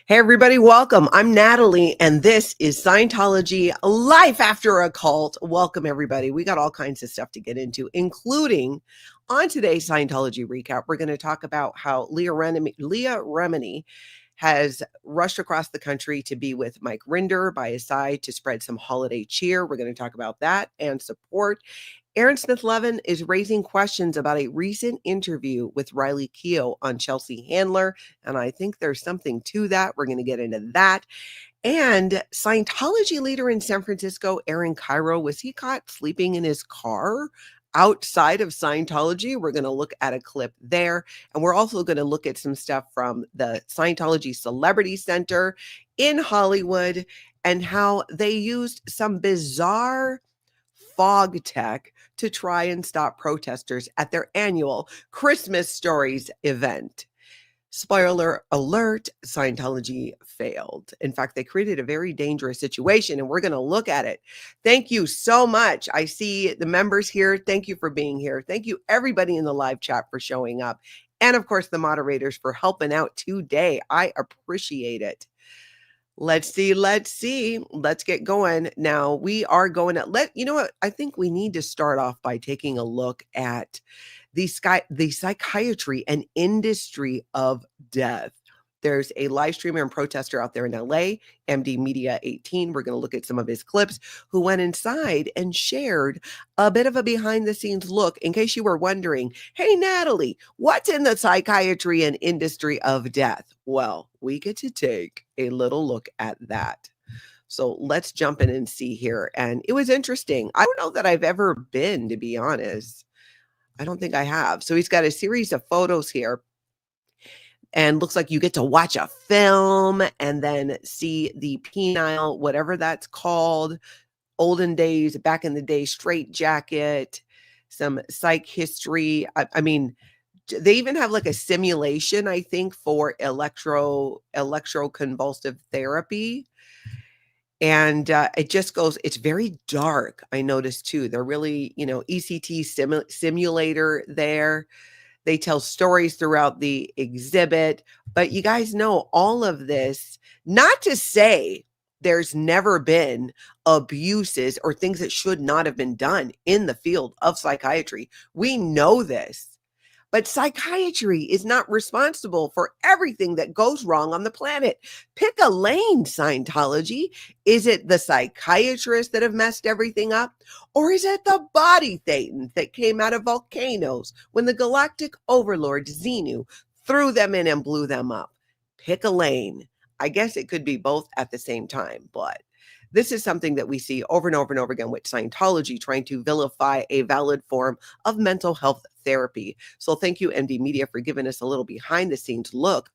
Hey, everybody, welcome. I'm Natalie, and this is Scientology Life After a Cult. Welcome, everybody. We got all kinds of stuff to get into, including on today's Scientology Recap, we're going to talk about how Leah Remini has rushed across the country to be with Mike Rinder by his side to spread some holiday cheer. We're going to talk about that and support. Aaron Smith-Levin is raising questions about a recent interview with Riley Keough on Chelsea Handler, and I think there's something to that. We're going to get into that. And Scientology leader in San Francisco, Aaron Kyro, was he caught sleeping in his car outside of Scientology? We're going to look at a clip there, and we're also going to look at some stuff from the Scientology Celebrity Center in Hollywood and how they used some bizarre fog tech to try and stop protesters at their annual Christmas Stories event. Spoiler alert, Scientology failed. In fact, they created a very dangerous situation, and we're going to look at it. Thank you so much. I see the members here. Thank you for being here. Thank you, everybody in the live chat, for showing up. And of course, the moderators for helping out today. I appreciate it. Let's see. Let's get going. Now we are going to you know what? I think we need to start off by taking a look at the psychiatry and industry of death. There's a live streamer and protester out there in LA, MD Media 18. We're going to look at some of his clips, who went inside and shared a bit of a behind the scenes look. In case you were wondering, hey, Natalie, what's in the psychiatry and industry of death? Well, we get to take a little look at that. So let's jump in and see here. And it was interesting. I don't know that I've ever been, to be honest. I don't think I have. So he's got a series of photos here. And looks like you get to watch a film and then see the penile, whatever that's called, olden days, back in the day, straight jacket, some psych history. I mean, they even have like a simulation, I think, for electroconvulsive therapy. And it just goes, it's very dark. I noticed too. They're really, ECT simulator there. They tell stories throughout the exhibit, but you guys know all of this, not to say there's never been abuses or things that should not have been done in the field of psychiatry. We know this. But psychiatry is not responsible for everything that goes wrong on the planet. Pick a lane, Scientology. Is it the psychiatrists that have messed everything up? Or is it the body thetans that came out of volcanoes when the galactic overlord Xenu threw them in and blew them up? Pick a lane. I guess it could be both at the same time, but this is something that we see over and over and over again with Scientology trying to vilify a valid form of mental health therapy. So thank you, MD Media, for giving us a little behind the scenes look.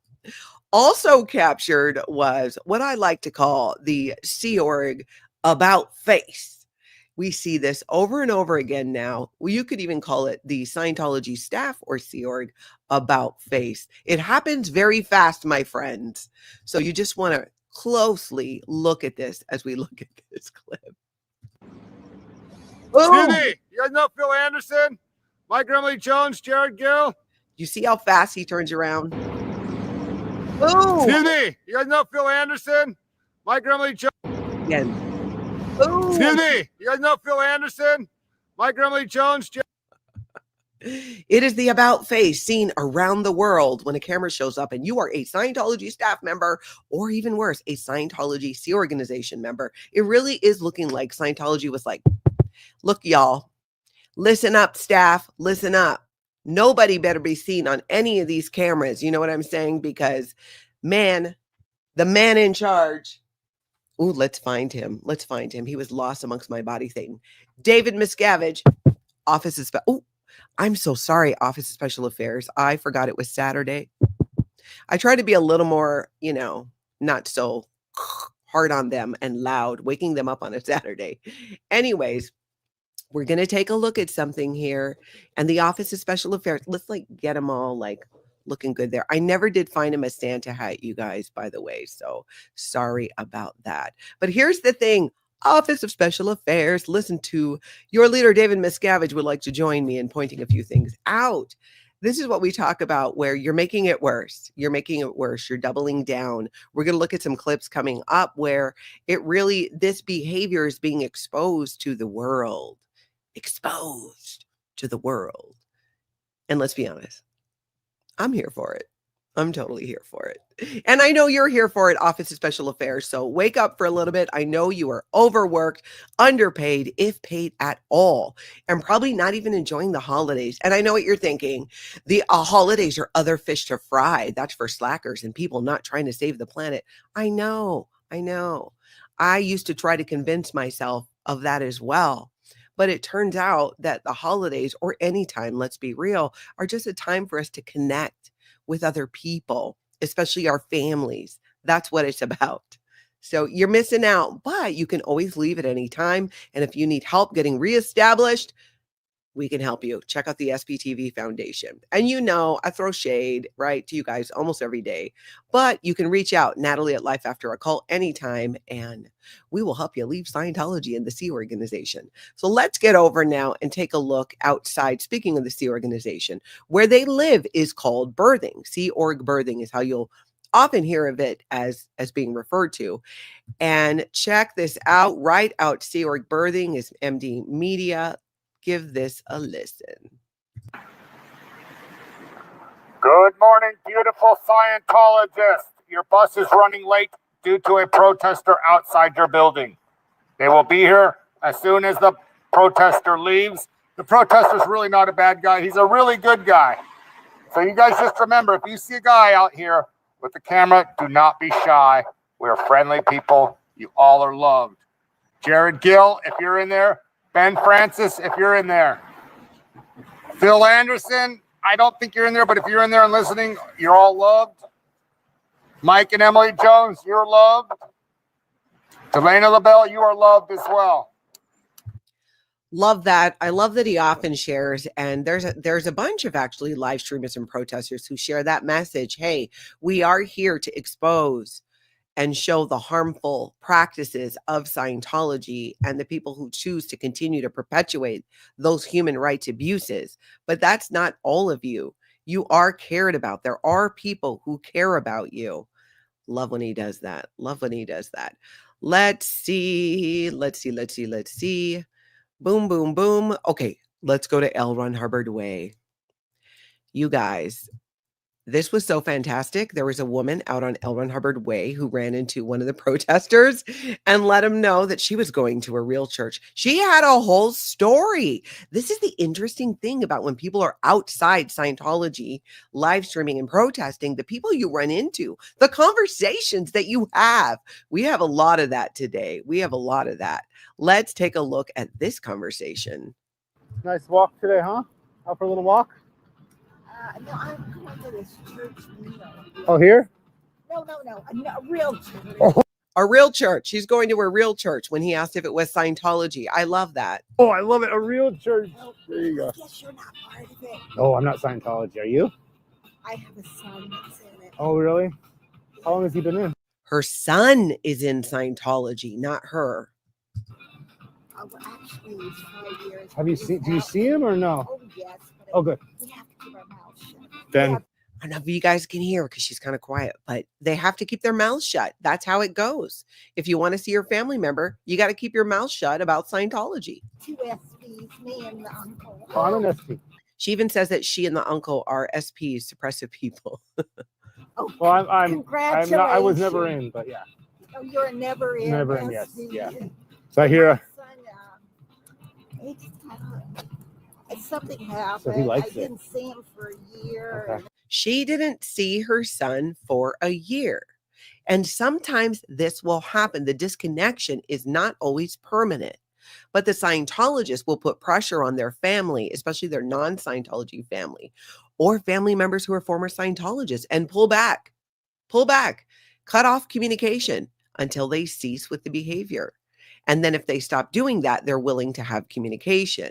Also captured was what I like to call the Sea Org about face. We see this over and over again now. Well, you could even call it the Scientology staff or Sea Org about face. It happens very fast, my friends. So you just want to closely look at this as we look at this clip. Excuse me, you guys know Phil Anderson, Mike Rinder Jones, Jared Gill? You see how fast he turns around? Ooh. Excuse me, you guys know Phil Anderson, Mike Rinder Jones? Again. Ooh. Excuse me, you guys know Phil Anderson, Mike Rinder Jones? It is the about face seen around the world when a camera shows up and you are a Scientology staff member, or even worse, a Scientology Sea Organization member. It really is looking like Scientology was like, look, y'all, listen up, staff, listen up. Nobody better be seen on any of these cameras. You know what I'm saying? Because, man, the man in charge. Ooh, let's find him. Let's find him. He was lost amongst my body thing. David Miscavige, Office of Ooh. I'm so sorry, Office of Special Affairs. I forgot it was Saturday. I try to be a little more, not so hard on them and loud, waking them up on a Saturday. Anyways, we're going to take a look at something here. And the Office of Special Affairs, let's get them all looking good there. I never did find him a Santa hat, you guys, by the way. So sorry about that. But here's the thing. Office of Special Affairs, listen to your leader, David Miscavige, would like to join me in pointing a few things out. This is what we talk about where you're making it worse. You're making it worse. You're doubling down. We're going to look at some clips coming up where this behavior is being exposed to the world. Exposed to the world. And let's be honest, I'm here for it. I'm totally here for it. And I know you're here for it, Office of Special Affairs. So wake up for a little bit. I know you are overworked, underpaid, if paid at all, and probably not even enjoying the holidays. And I know what you're thinking. The holidays are other fish to fry. That's for slackers and people not trying to save the planet. I know. I used to try to convince myself of that as well. But it turns out that the holidays, or any time, let's be real, are just a time for us to connect with other people, especially our families. That's what it's about. So you're missing out, but you can always leave at any time. And if you need help getting reestablished, we can help you. Check out the SPTV Foundation. And I throw shade, right, to you guys almost every day. But you can reach out, Natalie at Life After a Call, anytime, and we will help you leave Scientology and the Sea Organization. So let's get over now and take a look outside. Speaking of the Sea Organization, where they live is called birthing. Sea Org birthing is how you'll often hear of it as being referred to. And check this out. Right out, Sea Org birthing is MD Media. Give this a listen. Good morning, beautiful Scientologists. Your bus is running late due to a protester outside your building. They will be here as soon as the protester leaves. The protester's really not a bad guy. He's a really good guy. So you guys just remember, if you see a guy out here with the camera, do not be shy. We're friendly people. You all are loved. Jared Gill, if you're in there. Ben Francis, if you're in there. Phil Anderson, I don't think you're in there, but if you're in there and listening, you're all loved. Mike and Emily Jones, you're loved. Delana LaBelle, you are loved as well. Love that. I love that he often shares, and there's a bunch of actually live streamers and protesters who share that message. Hey, we are here to expose and show the harmful practices of Scientology and the people who choose to continue to perpetuate those human rights abuses. But that's not all of you. You are cared about. There are people who care about you. Love when he does that. Love when he does that. Let's see. Boom, boom, boom. Okay, let's go to L. Ron Hubbard Way. You guys, this was so fantastic. There was a woman out on L. Ron Hubbard Way who ran into one of the protesters and let him know that she was going to a real church. She had a whole story. This is the interesting thing about when people are outside Scientology, live streaming and protesting, the people you run into, the conversations that you have. We have a lot of that today. Let's take a look at this conversation. Nice walk today, huh? Out for a little walk? No, I'm going to this church meal. Oh, here? No, a real church. Oh. A real church. She's going to a real church when he asked if it was Scientology. I love that. Oh, I love it. A real church. There you go. I guess you're not part of it. Oh, I'm not Scientology. Are you? I have a son that's in it. Oh, really? How long has he been in? Her son is in Scientology, not her. Oh, well, actually, he's 5 years. Do you see him or no? Oh, yes. Oh, good. We have to keep our mouths shut. Then I don't know if you guys can hear because she's kind of quiet, but they have to keep their mouths shut. That's how it goes. If you want to see your family member, you got to keep your mouth shut about Scientology. 2 SPs, me and the uncle. I'm an SP. She even says that she and the uncle are SPs, suppressive people. Oh, Well, I'm congratulations. not. I was never in, but yeah. Oh, you're a never in. Never in, yes, SP. yeah. So I hear. My son, he just something happened. So he likes it. I didn't see him for a year. Okay. She didn't see her son for a year. And sometimes this will happen. The disconnection is not always permanent. But the Scientologists will put pressure on their family, especially their non-Scientology family, or family members who are former Scientologists, and pull back, cut off communication until they cease with the behavior. And then if they stop doing that, they're willing to have communication.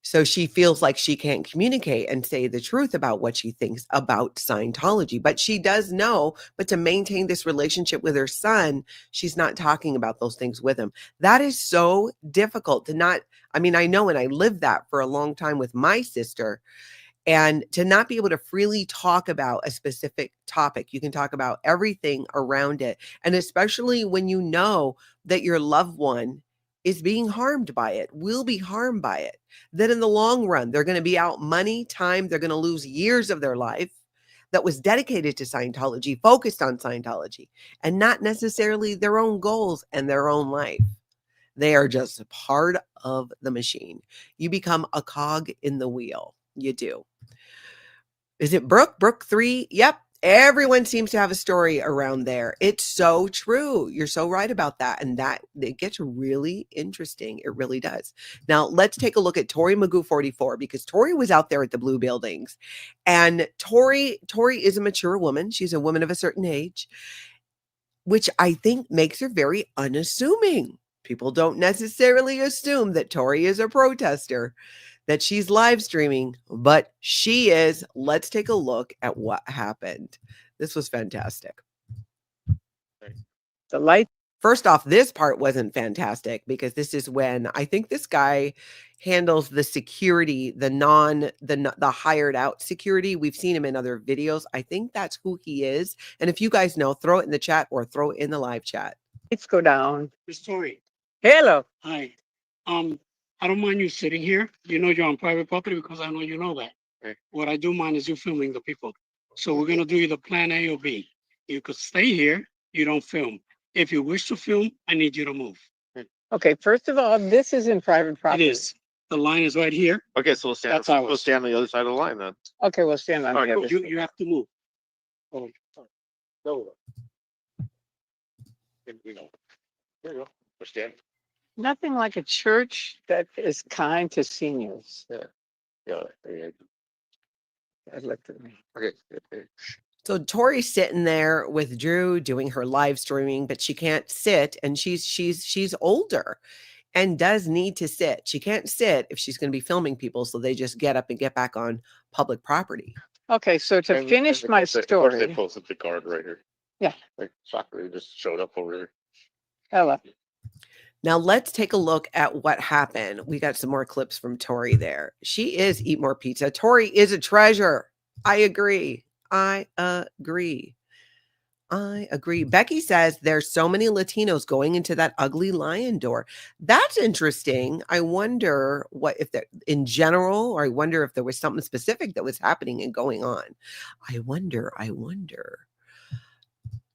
So she feels like she can't communicate and say the truth about what she thinks about Scientology, but she does know, but to maintain this relationship with her son, she's not talking about those things with him. That is so difficult to not, I mean, I know, and I lived that for a long time with my sister. And to not be able to freely talk about a specific topic, you can talk about everything around it. And especially when you know that your loved one is being harmed by it, will be harmed by it, that in the long run, they're going to be out money, time, they're going to lose years of their life that was dedicated to Scientology, focused on Scientology, and not necessarily their own goals and their own life. They are just a part of the machine. You become a cog in the wheel. You do. Is it Brooke? Brooke 3? Yep. Everyone seems to have a story around there. It's so true. You're so right about that. And that it gets really interesting. It really does. Now let's take a look at Tory Magoo 44, because Tory was out there at the blue buildings, and Tory is a mature woman. She's a woman of a certain age, which I think makes her very unassuming. People don't necessarily assume that Tory is a protester, that she's live streaming, but she is. Let's take a look at what happened. This was fantastic. The light. First off, this part wasn't fantastic, because this is when I think this guy handles the security, the hired out security. We've seen him in other videos. I think that's who he is. And if you guys know, throw it in the chat or throw it in the live chat. Lights go down. Miss Tory, Hello. hi. I don't mind you sitting here. You know you're on private property because I know you know that. Okay. What I do mind is you filming the people. So we're gonna do either plan A or B. You could stay here, you don't film. If you wish to film, I need you to move. Okay, first of all, this is in private It property. is. The line is right here. Okay, so we'll stand. That's ours. We'll stand on the other side of the line then. Okay, we'll stand on All the right, other side. You have to move. Oh, there we go. Here we go. There you go. We're standing. Nothing like a church that is kind to seniors. Yeah. There you That looked at me. go. Okay. So Tori's sitting there with Drew doing her live streaming, but she can't sit, and she's older and does need to sit. She can't sit if she's going to be filming people, so they just get up and get back on public property. Okay, so to And- finish and my of course they story. posted the card right here. Yeah. Like soccer, they just showed up over here. Hello. Now let's take a look at what happened. We got some more clips from Tori there. She is Eat More Pizza. Tori is a treasure. I agree. Becky says there's so many Latinos going into that ugly lion door. That's interesting. I wonder what if they're in general, or I wonder if there was something specific that was happening and going on. I wonder.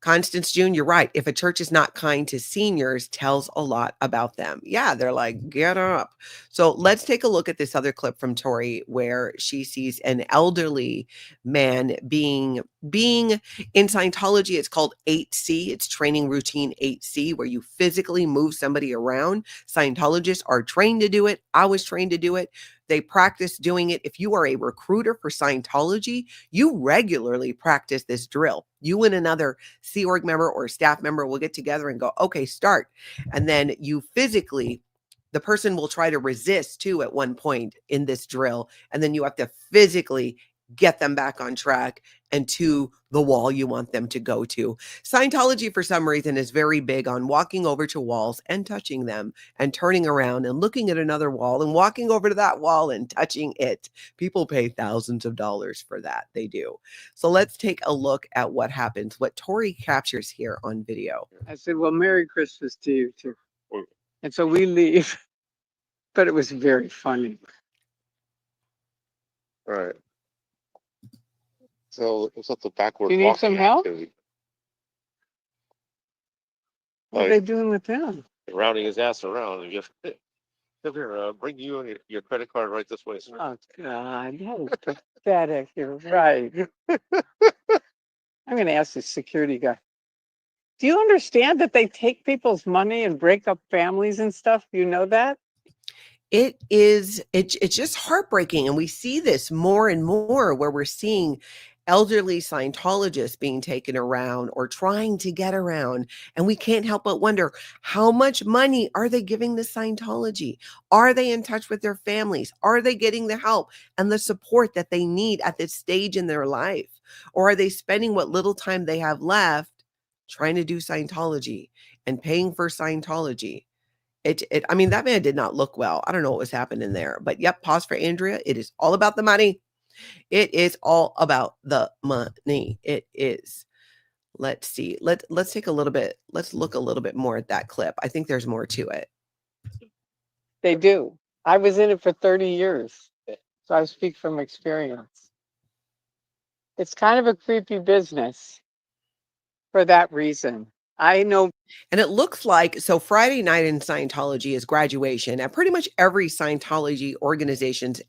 Constance June, you're right. If a church is not kind to seniors, tells a lot about them. Yeah, they're like, get up. So let's take a look at this other clip from Tori, where she sees an elderly man being in Scientology. It's called 8C. It's training routine 8C, where you physically move somebody around. Scientologists are trained to do it. I was trained to do it. They practice doing it. If you are a recruiter for Scientology, you regularly practice this drill. You and another Sea Org member or staff member will get together and go, okay, start. And then you physically, the person will try to resist too at one point in this drill. And then you have to physically get them back on track and to the wall you want them to go to. Scientology, for some reason, is very big on walking over to walls and touching them and turning around and looking at another wall and walking over to that wall and touching it. People pay thousands of dollars for that. They do. So let's take a look at what happens, what Tori captures here on video. I said, well, Merry Christmas to you too. And so we leave. But it was very funny. All right. So it's up the backward. You need some walking help? activity. What are they doing with them? Rounding his ass around. And just come here, bring you and your credit card right this way, sir. Oh, God, that is pathetic. You're right. I'm going to ask the security guy. Do you understand that they take people's money and break up families and stuff? You know that? It's just heartbreaking. And we see this more and more, where we're seeing elderly Scientologists being taken around or trying to get around. And we can't help but wonder, how much money are they giving the Scientology? Are they in touch with their families? Are they getting the help and the support that they need at this stage in their life? Or are they spending what little time they have left trying to do Scientology and paying for Scientology? I mean, that man did not look well. I don't know what was happening there, but yep. Pause for Andrea. It is all about the money. It is all about the money. It is. Let's see. Let's take a little bit. Let's look a little bit more at that clip. I think there's more to it. They do. I was in it for 30 years, so I speak from experience. It's kind of a creepy business for that reason. I know. And it looks like, so Friday night in Scientology is graduation at pretty much every Scientology organizations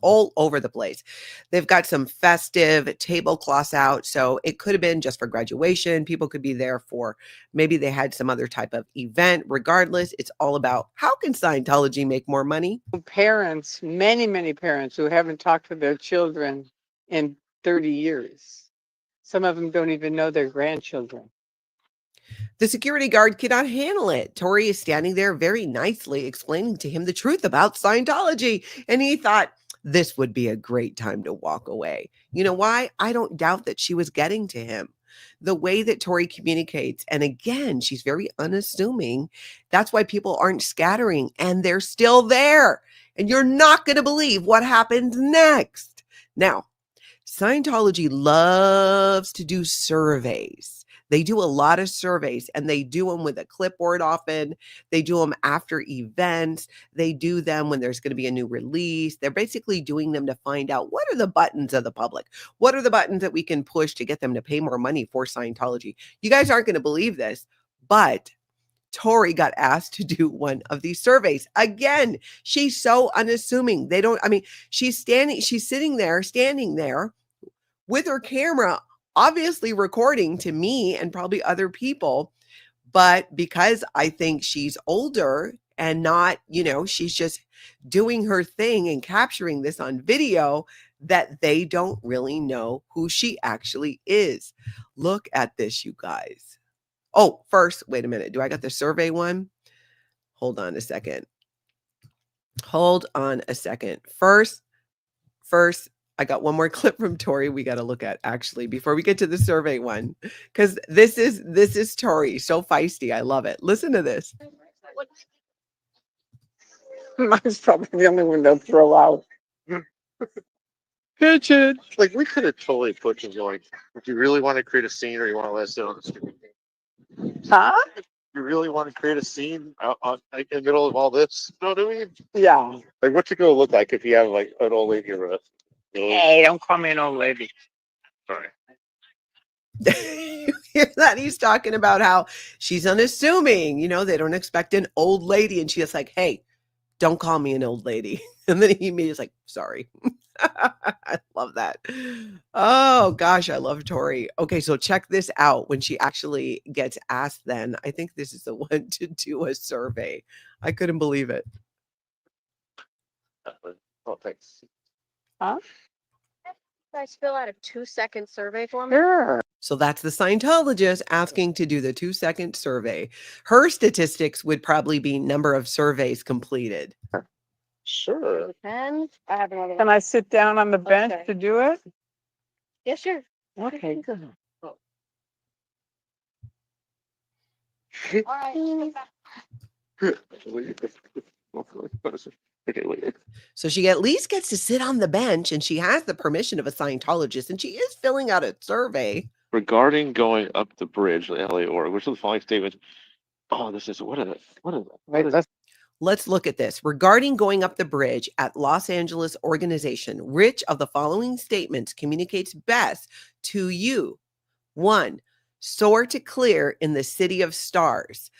all over the place. They've got some festive tablecloths out. So it could have been just for graduation. People could be there for, maybe they had some other type of event. Regardless, it's all about how can Scientology make more money? Parents, many parents who haven't talked to their children in 30 years. Some of them don't even know their grandchildren. The security guard cannot handle it. Tory is standing there very nicely explaining to him the truth about Scientology. And he thought this would be a great time to walk away. You know why? I don't doubt that she was getting to him. The way that Tory communicates, and again, she's very unassuming. That's why people aren't scattering, and they're still there. And you're not going to believe what happens next. Now, Scientology loves to do surveys. They do a lot of surveys, and they do them with a clipboard often. They do them after events. They do them when there's going to be a new release. They're basically doing them to find out what are the buttons of the public? What are the buttons that we can push to get them to pay more money for Scientology? You guys aren't going to believe this, but Tory got asked to do one of these surveys. Again, she's so unassuming. She's sitting there, standing there with her camera, obviously recording to me and probably other people. But because I think she's older and not, she's just doing her thing and capturing this on video, that they don't really know who she actually is. Look at this, you guys. Oh, first, wait a minute. Do I got the survey one? Hold on a second. First, I got one more clip from Tory we got to look at, actually, before we get to the survey one, because this is Tory, so feisty. I love it. Listen to this. Mine's probably the only one they'll throw out. Pigeon. Like, we could have totally put just like, if you really want to create a scene or you want to let us sit on the screen. Huh? You really want to create a scene like, in the middle of all this? You know what I mean? Yeah. Like, what's it going to look like if you have like an old lady or a... Hey, don't call me an old lady. Sorry. You hear that? He's talking about how she's unassuming. They don't expect an old lady. And she's like, hey, don't call me an old lady. And then he immediately is like, sorry. I love that. Oh, gosh, I love Tory. Okay, so check this out. When she actually gets asked then, I think this is the one to do a survey. I couldn't believe it. Oh, thanks. Huh? You guys fill out a 2-second survey for me? Sure. So that's the Scientologist asking to do the 2-second survey. Her statistics would probably be number of surveys completed. Sure. Depends. I have another Can one. I sit down on the bench Okay. to do it? Yeah, sure. Okay, good. All right. Okay, wait. So she at least gets to sit on the bench, and she has the permission of a Scientologist, and she is filling out a survey. Regarding going up the bridge, the LA org, which is the following statement? Oh, this is what is it? What is it? Wait, Let's look at this. Regarding going up the bridge at Los Angeles organization, which of the following statements communicates best to you? 1, soar to clear in the city of stars.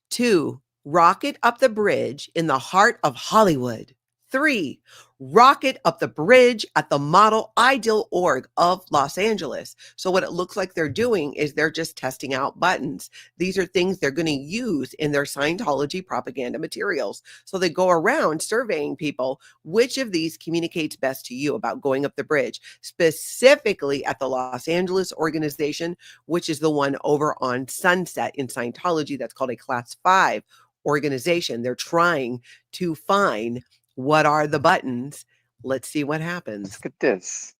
2, rocket up the bridge in the heart of Hollywood. 3, rocket up the bridge at the Model Ideal Org of Los Angeles. So what it looks like they're doing is they're just testing out buttons. These are things they're going to use in their Scientology propaganda materials. So they go around surveying people, which of these communicates best to you about going up the bridge, specifically at the Los Angeles organization, which is the one over on Sunset in Scientology. That's called a Class 5 organization. They're trying to find what are the buttons. Let's see what happens. look at this.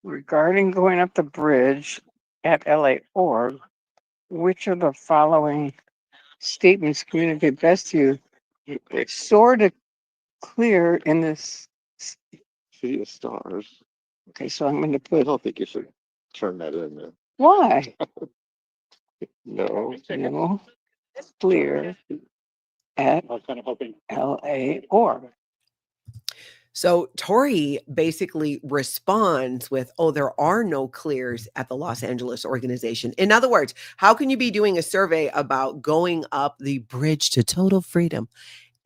Regarding going up the bridge at LA org, which of the following statements communicate best to you? Soar to clear in this City of Stars. Okay, so I'm going to I put, don't think you should turn that in there. why? No. No, clear at I was kind of hoping. LA org. So Tory basically responds with, oh, there are no clears at the Los Angeles organization. In other words, how can you be doing a survey about going up the bridge to total freedom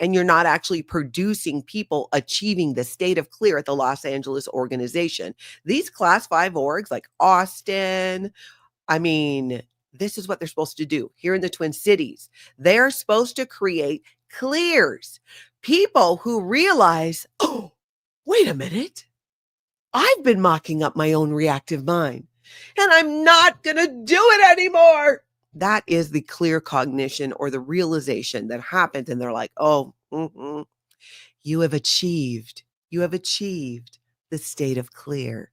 and you're not actually producing people achieving the state of clear at the Los Angeles organization? These class 5 orgs like Austin, I mean, this is what they're supposed to do here in the Twin Cities. They're supposed to create clears, people who realize, oh, wait a minute, I've been mocking up my own reactive mind and I'm not going to do it anymore. That is the clear cognition or the realization that happens. And they're like, oh, you have achieved the state of clear.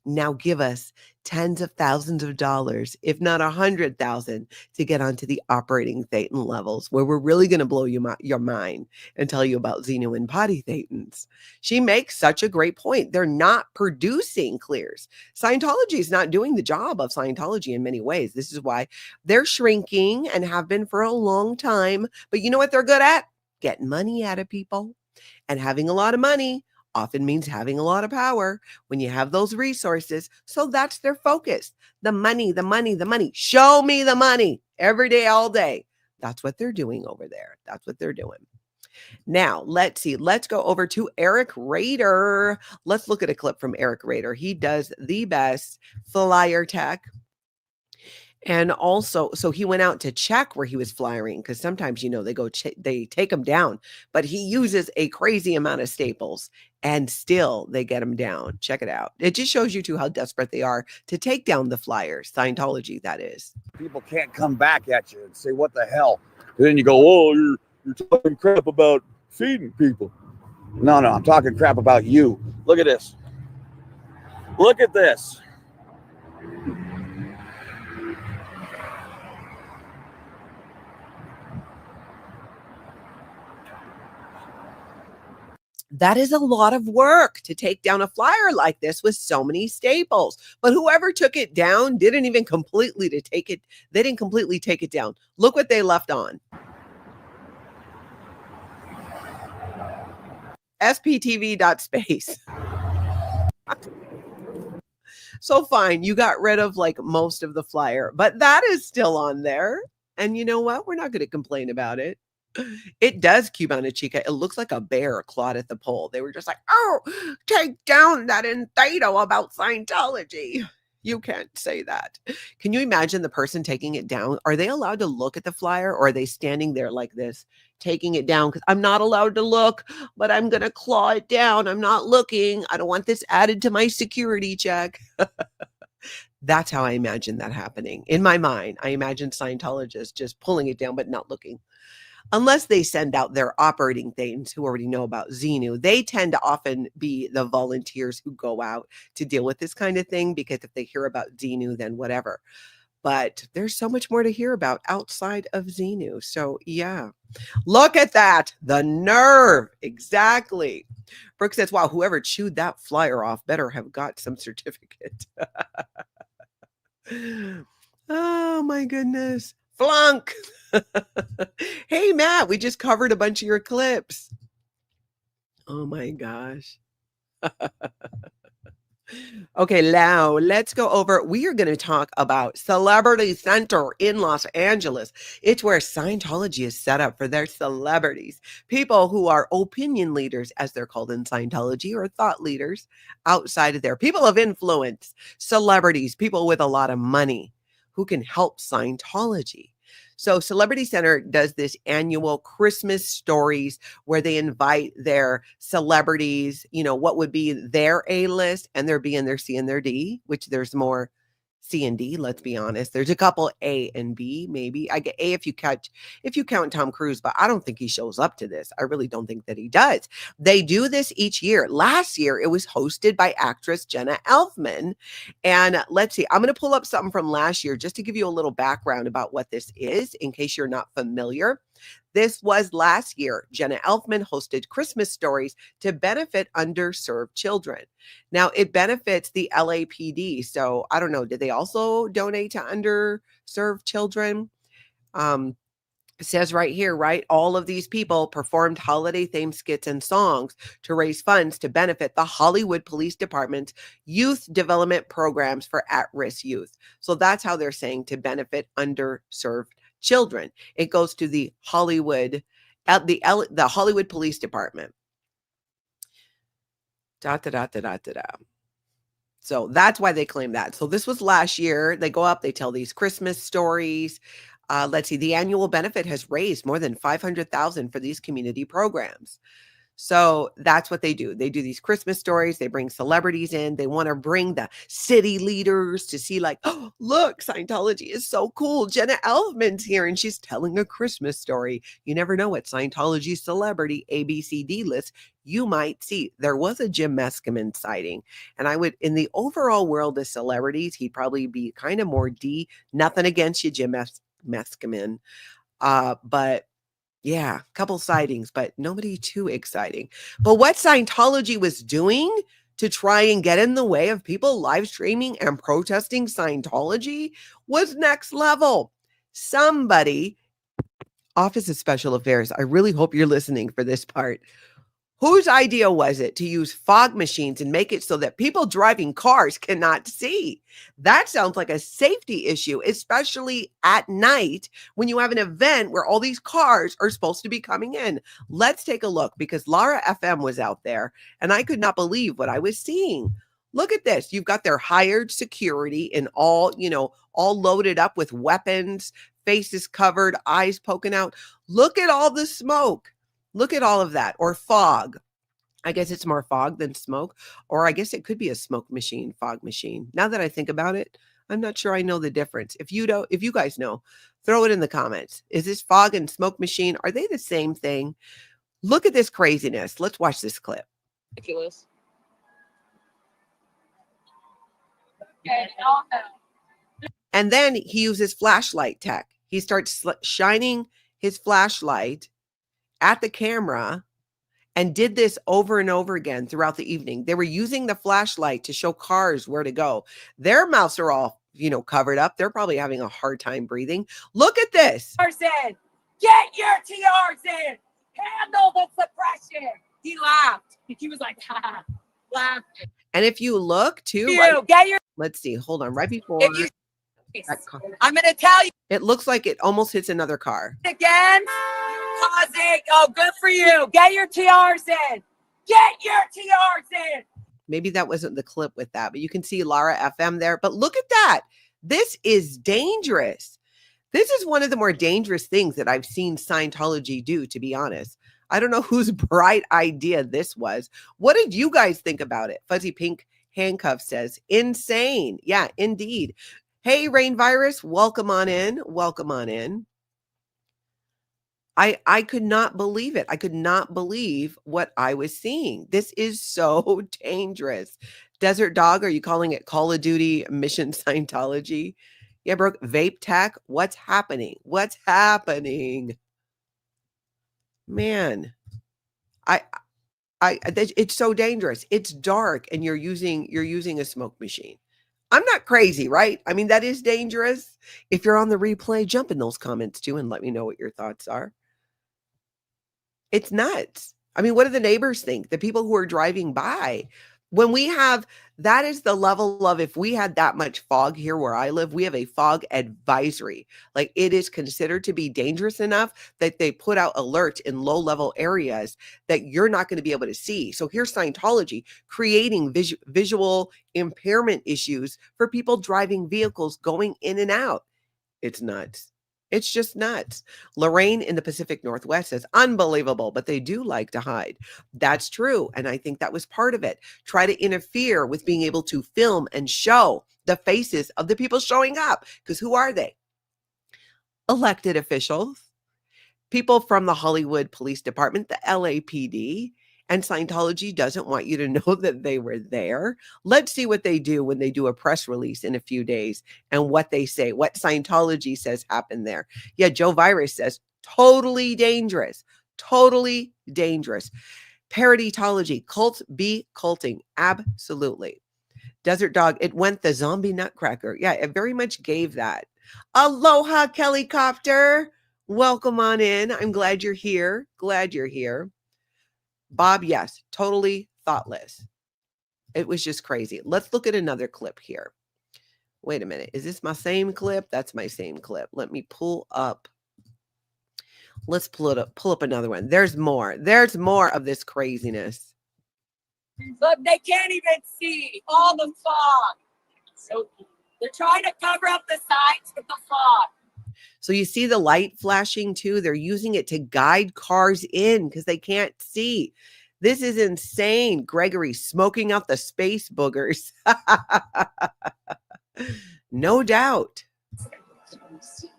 Now give us tens of thousands of dollars, if not 100,000, to get onto the operating thetan levels where we're really going to blow your mind and tell you about xeno and body thetans. She makes such a great point. They're not producing clears. Scientology is not doing the job of Scientology in many ways. This is why they're shrinking and have been for a long time. But you know what they're good at? Getting money out of people. And having a lot of money often means having a lot of power when you have those resources. So that's their focus. The money, the money, the money. Show me the money every day, all day. That's what they're doing over there. That's what they're doing. Now, let's see. Let's go over to Eric Rader. Let's look at a clip from Eric Rader. He does the best flyer tech. And also, so he went out to check where he was flyering because sometimes, you know, they take him down, but he uses a crazy amount of staples and still they get him down. Check it out. It just shows you too how desperate they are to take down the flyers. Scientology, that is. People can't come back at you and say, what the hell? And then you go, oh, you're talking crap about feeding people. No, I'm talking crap about you. Look at this. Look at this. That is a lot of work to take down a flyer like this with so many staples. But whoever took it down didn't completely take it down. Look what they left on. SPTV.SPACE. So fine, you got rid of like most of the flyer, but that is still on there. And you know what? We're not going to complain about it. It does, Cubana Chica. It looks like a bear clawed at the pole. They were just like, oh, take down that entito about Scientology. You can't say that. Can you imagine the person taking it down? Are they allowed to look at the flyer or are they standing there like this, taking it down? Because I'm not allowed to look, but I'm going to claw it down. I'm not looking. I don't want this added to my security check. That's how I imagine that happening. In my mind, I imagine Scientologists just pulling it down, but not looking. Unless they send out their operating thetans who already know about Xenu. They tend to often be the volunteers who go out to deal with this kind of thing, because if they hear about Xenu, then whatever. But there's so much more to hear about outside of Xenu. So yeah, look at that. The nerve. Exactly. Brooke says, wow, whoever chewed that flyer off better have got some certificate. Oh my goodness. Flunk. Hey, Matt, we just covered a bunch of your clips. Oh my gosh. Okay, now let's go over. We are going to talk about Celebrity Center in Los Angeles. It's where Scientology is set up for their celebrities, people who are opinion leaders, as they're called in Scientology, or thought leaders outside of there, people of influence, celebrities, people with a lot of money who can help Scientology. So Celebrity Center does this annual Christmas stories where they invite their celebrities, you know, what would be their A list, and they're B and their C and their D, which there's more C and D, let's be honest. There's a couple A and B, maybe. I get A if you count Tom Cruise, but I don't think he shows up to this. I really don't think that he does. They do this each year. Last year, it was hosted by actress Jenna Elfman. And let's see, I'm going to pull up something from last year just to give you a little background about what this is in case you're not familiar. This was last year. Jenna Elfman hosted Christmas stories to benefit underserved children. Now, it benefits the LAPD. So I don't know, did they also donate to underserved children? It says right here, right? All of these people performed holiday-themed skits and songs to raise funds to benefit the Hollywood Police Department's youth development programs for at-risk youth. So that's how they're saying to benefit underserved children. It goes to the Hollywood, the Hollywood Police Department. So that's why they claim that. So this was last year. They go up, they tell these Christmas stories. Let's see, the annual benefit has raised more than $500,000 for these community programs. So that's what they do. They do these Christmas stories. They bring celebrities in. They want to bring the city leaders to see like, oh, look, Scientology is so cool. Jenna Elfman's here and she's telling a Christmas story. You never know what Scientology celebrity ABCD list you might see. There was a Jim Meskimen sighting. And I would, in the overall world of celebrities, he'd probably be kind of more D. Nothing against you, Jim Meskimen. But yeah, a couple sightings, but nobody too exciting. But what Scientology was doing to try and get in the way of people live streaming and protesting Scientology was next level. Somebody, Office of Special Affairs, I really hope you're listening for this part. Whose idea was it to use fog machines and make it so that people driving cars cannot see? That sounds like a safety issue, especially at night when you have an event where all these cars are supposed to be coming in. Let's take a look because Lara FM was out there and I could not believe what I was seeing. Look at this. You've got their hired security in all loaded up with weapons, faces covered, eyes poking out. Look at all the smoke. Look at all of that, or fog. I guess it's more fog than smoke, or I guess it could be a smoke machine, fog machine. Now that I think about it, I'm not sure I know the difference. If you guys know, throw it in the comments. Is this fog and smoke machine? Are they the same thing? Look at this craziness. Let's watch this clip. Ridiculous. And then he uses flashlight tech. He starts shining his flashlight at the camera and did this over and over again throughout the evening. They were using the flashlight to show cars where to go. Their mouths are all, covered up. They're probably having a hard time breathing. Look at this. In. Get your TRs in. Handle the suppression. He laughed. He was like, ha, laughed. And if you look too, let's see, hold on, right before. I'm going to tell you. It looks like it almost hits another car. Again. Oh, good for you. Get your TRs in. Get your TRs in. Maybe that wasn't the clip with that, but you can see Lara FM there. But look at that. This is dangerous. This is one of the more dangerous things that I've seen Scientology do, to be honest. I don't know whose bright idea this was. What did you guys think about it? Fuzzy Pink Handcuff says, insane. Yeah, indeed. Hey, Rain Virus, welcome on in. Welcome on in. I could not believe it. I could not believe what I was seeing. This is so dangerous. Desert Dog, are you calling it Call of Duty Mission Scientology? Yeah, Brooke, vape tech. What's happening? What's happening? Man, it's so dangerous. It's dark and you're using a smoke machine. I'm not crazy, right? I mean, that is dangerous. If you're on the replay, jump in those comments too and let me know what your thoughts are. It's nuts. I mean, what do the neighbors think? The people who are driving by. When we have, that is the level of, if we had that much fog here where I live, we have a fog advisory. Like, it is considered to be dangerous enough that they put out alerts in low level areas that you're not going to be able to see. So here's Scientology creating visual impairment issues for people driving vehicles going in and out. It's nuts. It's just nuts. Lorraine in the Pacific Northwest says, unbelievable, but they do like to hide. That's true. And I think that was part of it. Try to interfere with being able to film and show the faces of the people showing up. Because who are they? Elected officials, people from the Hollywood Police Department, the LAPD, and Scientology doesn't want you to know that they were there. Let's see what they do when they do a press release in a few days and what they say, what Scientology says happened there. Yeah, Joe Virus says, Totally dangerous. Totally dangerous. Parodytology. Cult be culting. Absolutely. Desert Dog. It went the zombie nutcracker. Yeah, it very much gave that. Aloha, Kellycopter. Welcome on in. I'm glad you're here. Glad you're here. Bob, yes, totally thoughtless. It was just crazy. Let's look at another clip here. Wait a minute. Is this my same clip? That's my same clip. Let me pull up. Let's pull up another one. There's more. There's more of this craziness. Look, they can't even see all the fog. So they're trying to cover up the signs with the fog. So you see the light flashing too. They're using it to guide cars in because they can't see. This is insane. Gregory smoking out the space boogers. No doubt.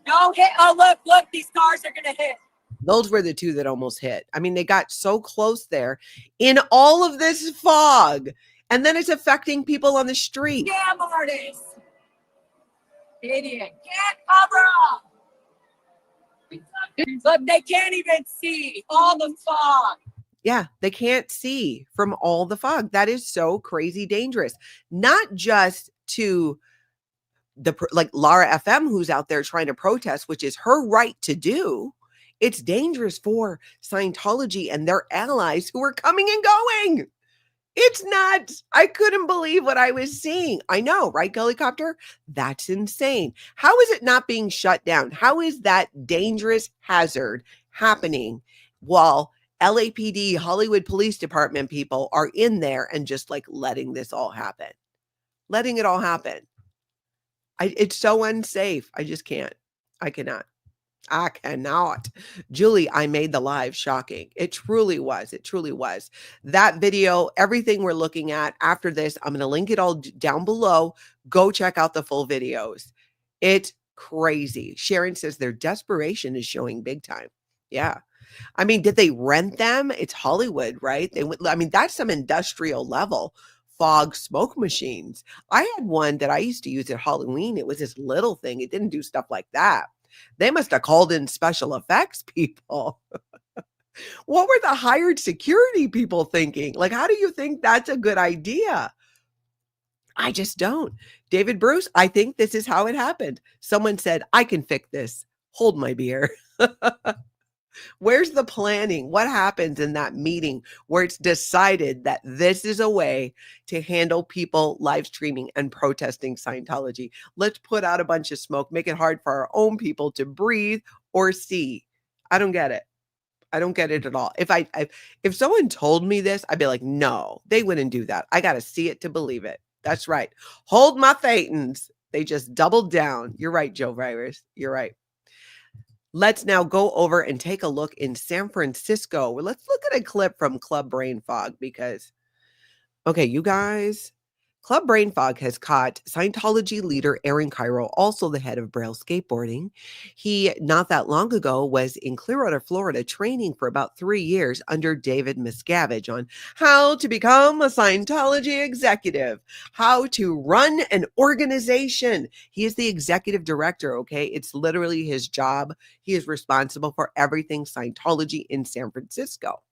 No hit. Oh, look, these cars are going to hit. Those were the two that almost hit. I mean, they got so close there in all of this fog. And then it's affecting people on the street. Scam artists. Idiot. Can't cover up. Look, they can't even see all the fog. Yeah, they can't see from all the fog. That is so crazy dangerous. Not just to like Lara FM, who's out there trying to protest, which is her right to do. It's dangerous for Scientology and their allies who are coming and going. It's not, I couldn't believe what I was seeing. I know, right, Helicopter? That's insane. How is it not being shut down? How is that dangerous hazard happening while LAPD, Hollywood Police Department people are in there and just like letting this all happen? Letting it all happen. It's so unsafe. I just can't. I cannot. Julie, I made the live shocking. It truly was. It truly was. That video, everything we're looking at after this, I'm going to link it all down below. Go check out the full videos. It's crazy. Sharon says their desperation is showing big time. Yeah. I mean, did they rent them? It's Hollywood, right? I mean, that's some industrial level. Fog smoke machines. I had one that I used to use at Halloween. It was this little thing. It didn't do stuff like that. They must have called in special effects people. What were the hired security people thinking? Like, how do you think that's a good idea? I just don't. David Bruce, I think this is how it happened. Someone said, I can fix this. Hold my beer. Where's the planning? What happens in that meeting where it's decided that this is a way to handle people live streaming and protesting Scientology? Let's put out a bunch of smoke, make it hard for our own people to breathe or see. I don't get it. I don't get it at all. If someone told me this, I'd be like, no, they wouldn't do that. I got to see it to believe it. That's right. Hold my thetans. They just doubled down. You're right, Joe Virus. You're right. Let's now go over and take a look in San Francisco. Let's look at a clip from Club Brain Fog because, okay, you guys, Club Brain Fog has caught Scientology leader Aaron Kyro, also the head of Braille Skateboarding. He, not that long ago, was in Clearwater, Florida, training for about 3 years under David Miscavige on how to become a Scientology executive, how to run an organization. He is the executive director, okay? It's literally his job. He is responsible for everything Scientology in San Francisco.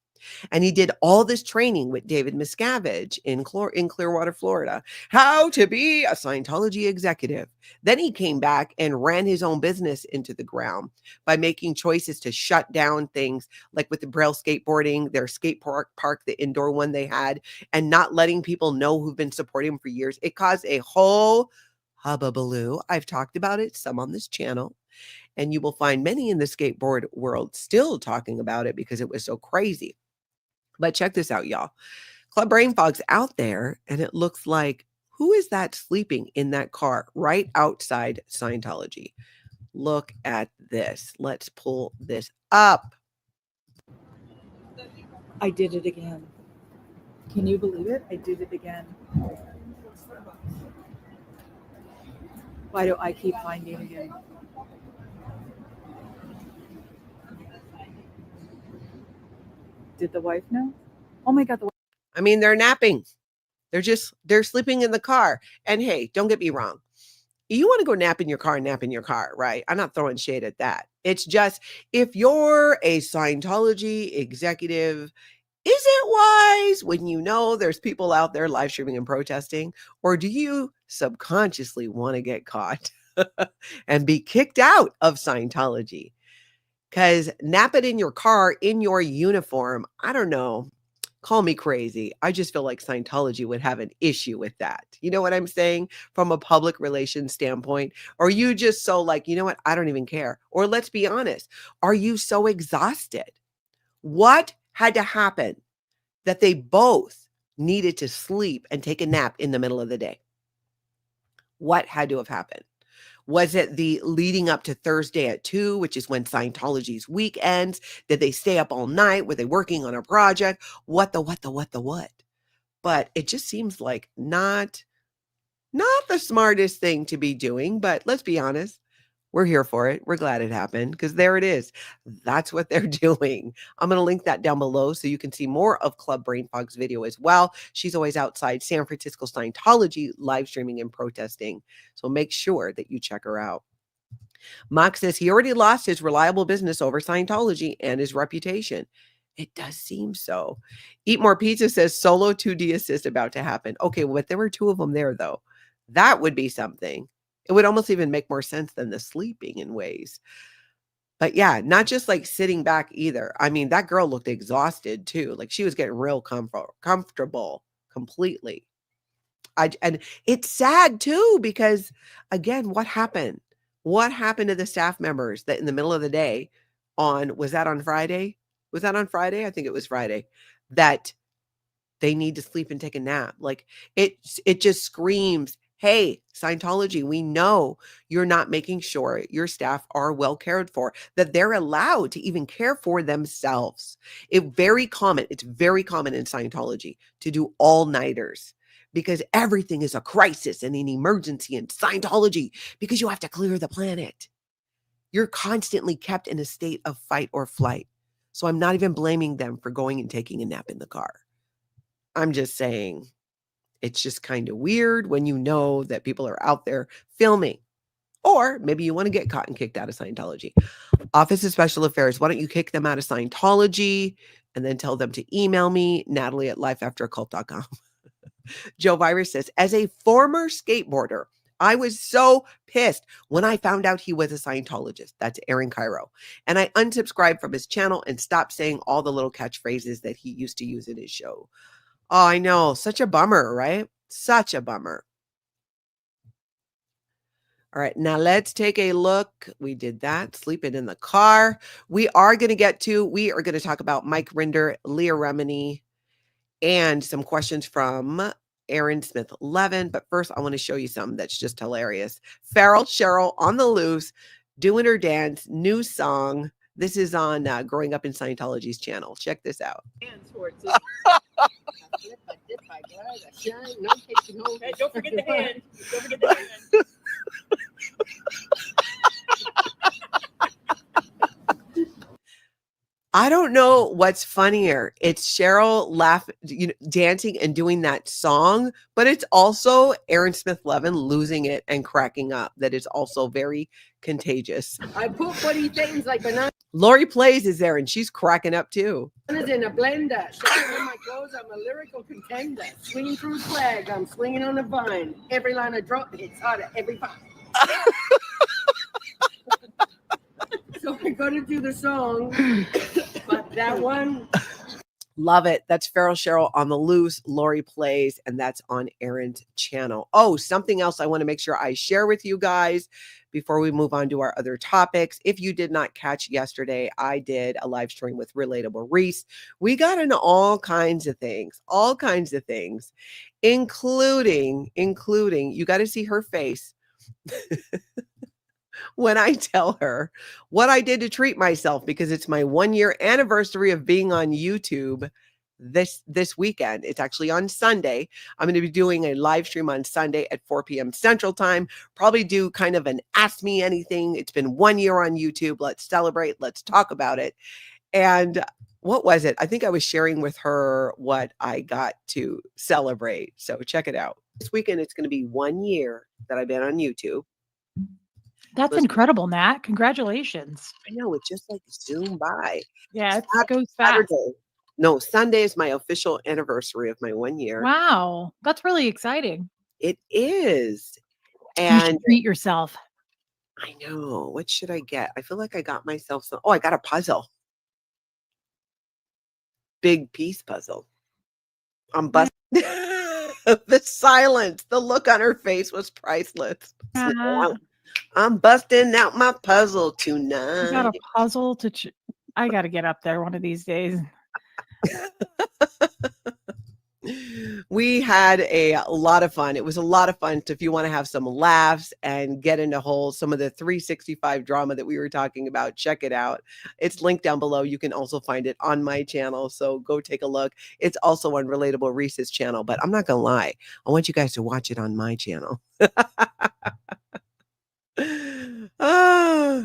And he did all this training with David Miscavige in Clearwater, Florida, how to be a Scientology executive. Then he came back and ran his own business into the ground by making choices to shut down things like with the Braille skateboarding, their skate park, the indoor one they had, and not letting people know who've been supporting him for years. It caused a whole hubbubaloo. I've talked about it some on this channel. And you will find many in the skateboard world still talking about it because it was so crazy. But check this out, y'all. Club Brain Fog's out there, and it looks like, who is that sleeping in that car right outside Scientology? Look at this. Let's pull this up. I did it again. Can you believe it? I did it again. Why do I keep finding it? Did the wife know? Oh my God. I mean, they're napping. They're sleeping in the car. And hey, don't get me wrong. You want to go nap in your car, right? I'm not throwing shade at that. It's just, if you're a Scientology executive, is it wise when you know there's people out there live streaming and protesting? Or do you subconsciously want to get caught and be kicked out of Scientology? Because napping in your car in your uniform, I don't know. Call me crazy. I just feel like Scientology would have an issue with that. You know what I'm saying? From a public relations standpoint. Or you just so like, you know what? I don't even care. Or let's be honest. Are you so exhausted? What had to happen that they both needed to sleep and take a nap in the middle of the day? What had to have happened? Was it the leading up to Thursday at 2, which is when Scientology's week ends? Did they stay up all night? Were they working on a project? What? But it just seems like not the smartest thing to be doing, but let's be honest. We're here for it. We're glad it happened because there it is. That's what they're doing. I'm going to link that down below so you can see more of Club Brain Fog's video as well. She's always outside San Francisco Scientology live streaming and protesting. So make sure that you check her out. Mock says he already lost his reliable business over Scientology and his reputation. It does seem so. Eat More Pizza says solo 2D assist about to happen. Okay, well, but there were 2 of them there though. That would be something. It would almost even make more sense than the sleeping in ways. But yeah, not just like sitting back either. I mean, that girl looked exhausted too. Like she was getting real comfortable completely. And it's sad too, because again, what happened? What happened to the staff members that in the middle of the day was that on Friday? Was that on Friday? I think it was Friday, that they need to sleep and take a nap. Like it just screams, hey, Scientology, we know you're not making sure your staff are well cared for, that they're allowed to even care for themselves. It's very common in Scientology to do all-nighters because everything is a crisis and an emergency in Scientology because you have to clear the planet. You're constantly kept in a state of fight or flight. So I'm not even blaming them for going and taking a nap in the car. I'm just saying, it's just kind of weird when you know that people are out there filming. Or maybe you want to get caught and kicked out of Scientology. Office of Special Affairs, why don't you kick them out of Scientology and then tell them to email me, Natalie@lifeafteroccult.com. Joe Virus says, as a former skateboarder, I was so pissed when I found out he was a Scientologist. That's Aaron Kyro. And I unsubscribed from his channel and stopped saying all the little catchphrases that he used to use in his show. Oh, I know. Such a bummer, right? Such a bummer. All right, now let's take a look. We did that, sleeping in the car. We are going to talk about Mike Rinder, Leah Remini, and some questions from Aaron Smith-Levin. But first, I want to show you something that's just hilarious. Feral Cheryl on the loose, doing her dance, new song. This is on Growing Up in Scientology's channel. Check this out. Hey, don't forget the hand. Don't forget the hand. I don't know what's funnier. It's Cheryl dancing and doing that song, but it's also Aaron Smith-Levin losing it and cracking up. That is also very contagious. I put funny things like bananas Lori Plays is there and she's cracking up too. in a blender. Showing on my clothes, I'm a lyrical contender. Swinging through flag, I'm swinging on the vine. Every line I drop hits harder every time. So I got to do the song, but that one. Love it. That's Feral Cheryl on the loose, Lori Plays, and that's on Aaron's channel. Oh, something else I want to make sure I share with you guys before we move on to our other topics. If you did not catch yesterday, I did a live stream with Relatable Reese. We got into all kinds of things, including, you got to see her face. When I tell her what I did to treat myself, because it's my 1-year anniversary of being on YouTube this weekend. It's actually on Sunday. I'm going to be doing a live stream on Sunday at 4 p.m. Central Time. Probably do kind of an Ask Me Anything. It's been 1 year on YouTube. Let's celebrate. Let's talk about it. And what was it? I think I was sharing with her what I got to celebrate. So check it out. This weekend, it's going to be 1 year that I've been on YouTube. That's Listen, incredible, Nat. Congratulations. I know it just like zoomed by. Yeah, it Sat- goes fast. Saturday. No, Sunday is my official anniversary of my 1 year. Wow, that's really exciting. It is. You And should treat yourself. I know. What should I get? I feel like I got myself some. Oh, I got a puzzle. Big piece puzzle. I'm busting. The silence, the look on her face was priceless. I'm busting out my puzzle tonight. You got a puzzle to. I got to get up there one of these days. We had a lot of fun. It was a lot of fun. If you want to have some laughs and get into some of the 365 drama that we were talking about, check it out. It's linked down below. You can also find it on my channel. So go take a look. It's also on Relatable Reese's channel, but I'm not going to lie. I want you guys to watch it on my channel.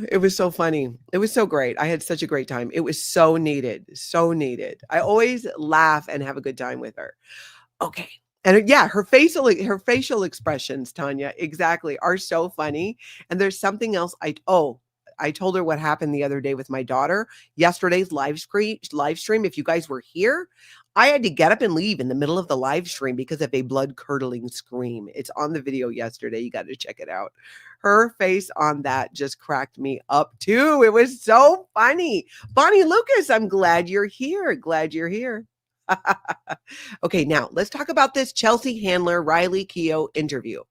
It was so funny. It was so great. I had such a great time. It was so needed. So needed. I always laugh and have a good time with her. Okay. And yeah, her facial expressions, Tanya, exactly, are so funny. And there's something else. I told her what happened the other day with my daughter. Yesterday's live stream. If you guys were here, I had to get up and leave in the middle of the live stream because of a blood-curdling scream. It's on the video yesterday. You got to check it out. Her face on that just cracked me up too. It was so funny. Bonnie Lucas, I'm glad you're here. Glad you're here. Okay, now let's talk about this Chelsea Handler, Riley Keough interview.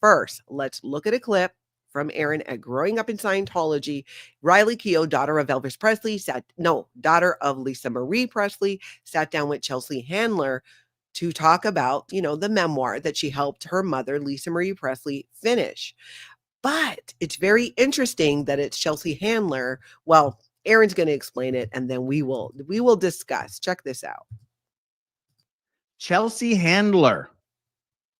First, let's look at a clip from Aaron at Growing Up in Scientology. Riley Keough, daughter of Lisa Marie Presley, sat down with Chelsea Handler to talk about, the memoir that she helped her mother, Lisa Marie Presley, finish. But it's very interesting that it's Chelsea Handler. Well, Aaron's going to explain it, and then we will discuss. Check this out. Chelsea Handler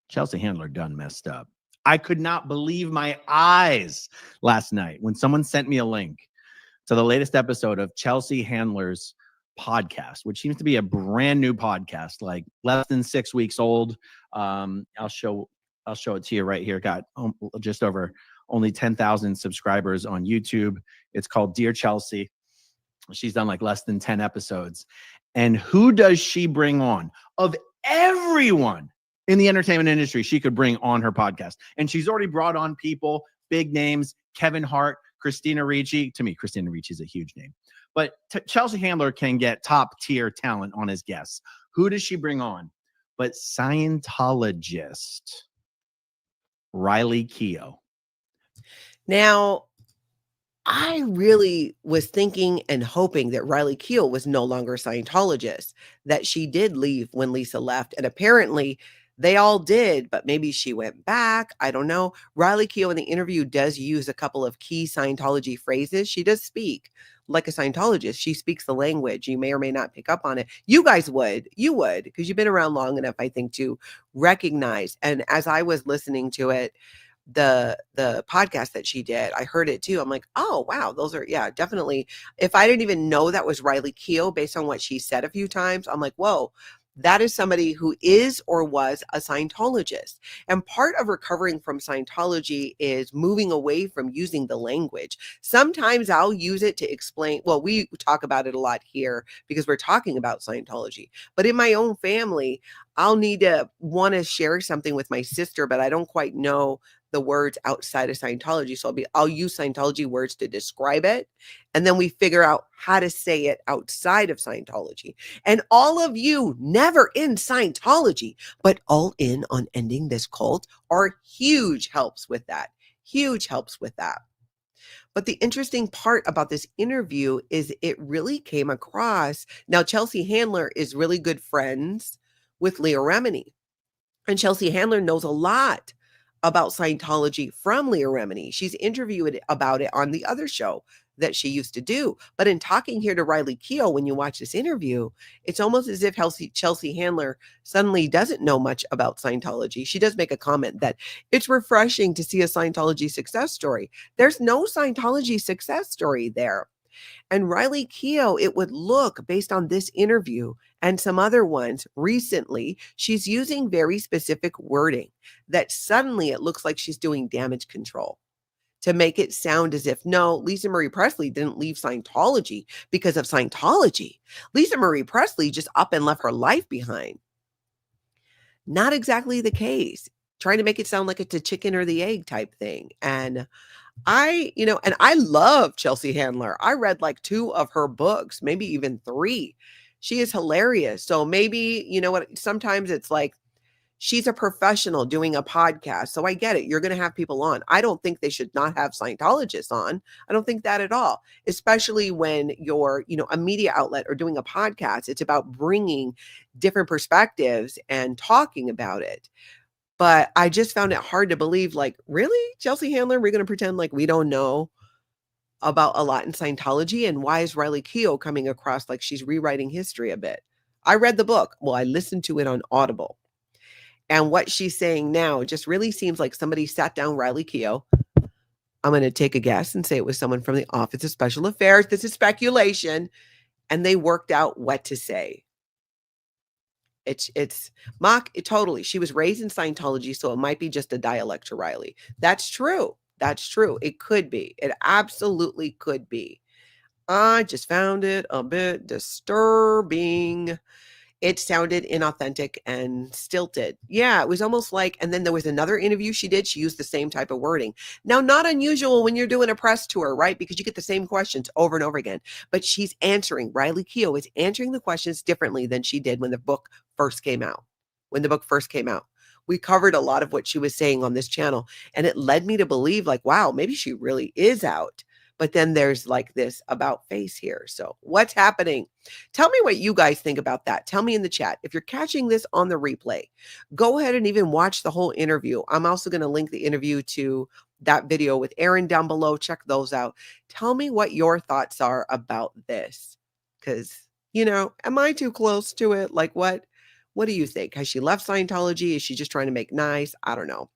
done messed up. I could not believe my eyes last night when someone sent me a link to the latest episode of Chelsea Handler's podcast, which seems to be a brand new podcast, like less than 6 weeks old. I'll show it to you right here. Got just over only 10,000 subscribers on YouTube. It's called Dear Chelsea. She's done like less than 10 episodes. And who does she bring on? Of everyone in the entertainment industry, she could bring on her podcast. And she's already brought on people, big names, Kevin Hart, Christina Ricci. To me, Christina Ricci is a huge name. But Chelsea Handler can get top tier talent on as guests. Who does she bring on? But Scientologist Riley Keough. Now, I really was thinking and hoping that Riley Keough was no longer a Scientologist, that she did leave when Lisa left. And apparently they all did, but maybe she went back. I don't know. Riley Keough in the interview does use a couple of key Scientology phrases. She does speak like a Scientologist. She speaks the language. You may or may not pick up on it. You guys would. You would, because you've been around long enough, I think, to recognize. And as I was listening to it, the podcast that she did, I heard it too. I'm like, oh wow, those are, yeah, definitely. If I didn't even know that was Riley Keough based on what she said a few times, I'm like, whoa, that is somebody who is or was a Scientologist. And part of recovering from Scientology is moving away from using the language. Sometimes I'll use it to explain. Well, we talk about it a lot here because we're talking about Scientology. But in my own family, I'll want to share something with my sister, but I don't quite know the words outside of Scientology. So I'll use Scientology words to describe it. And then we figure out how to say it outside of Scientology. And all of you never in Scientology, but all in on ending this cult are huge helps with that. Huge helps with that. But the interesting part about this interview is it really came across. Now, Chelsea Handler is really good friends with Leah Remini. And Chelsea Handler knows a lot about Scientology from Leah Remini. She's interviewed about it on the other show that she used to do. But in talking here to Riley Keough, when you watch this interview, it's almost as if Chelsea Handler suddenly doesn't know much about Scientology. She does make a comment that it's refreshing to see a Scientology success story. There's no Scientology success story there. And Riley Keough, it would look, based on this interview and some other ones recently, she's using very specific wording that suddenly it looks like she's doing damage control. to make it sound as if, no, Lisa Marie Presley didn't leave Scientology because of Scientology. Lisa Marie Presley just up and left her life behind. Not exactly the case. Trying to make it sound like it's a chicken or the egg type thing. And I love Chelsea Handler. I read like 2 of her books, maybe even 3. She is hilarious. So maybe, you know what, sometimes it's like she's a professional doing a podcast. So I get it. You're going to have people on. I don't think they should not have Scientologists on. I don't think that at all, especially when you're, a media outlet or doing a podcast. It's about bringing different perspectives and talking about it. But I just found it hard to believe, like, really, Chelsea Handler, we're going to pretend like we don't know about a lot in Scientology? And why is Riley Keough coming across like she's rewriting history a bit? I read the book. Well, I listened to it on Audible. And what she's saying now just really seems like somebody sat down Riley Keough. I'm going to take a guess and say it was someone from the Office of Special Affairs. This is speculation. And they worked out what to say. It's mock. Totally. She was raised in Scientology, so it might be just a dialect to Riley. That's true. That's true. It could be. It absolutely could be. I just found it a bit disturbing. It sounded inauthentic and stilted. Yeah, it was almost like, and then there was another interview she did. She used the same type of wording. Now, not unusual when you're doing a press tour, right? Because you get the same questions over and over again. But she's answering, Riley Keough is answering the questions differently than she did when the book first came out. We covered a lot of what she was saying on this channel, and it led me to believe, like, wow, maybe she really is out. But then there's like this about face here. So what's happening? Tell me what you guys think about that. Tell me in the chat. If you're catching this on the replay, go ahead and even watch the whole interview. I'm also going to link the interview to that video with Aaron down below. Check those out. Tell me what your thoughts are about this. Because, am I too close to it? Like, what do you think? Has she left Scientology? Is she just trying to make nice? I don't know.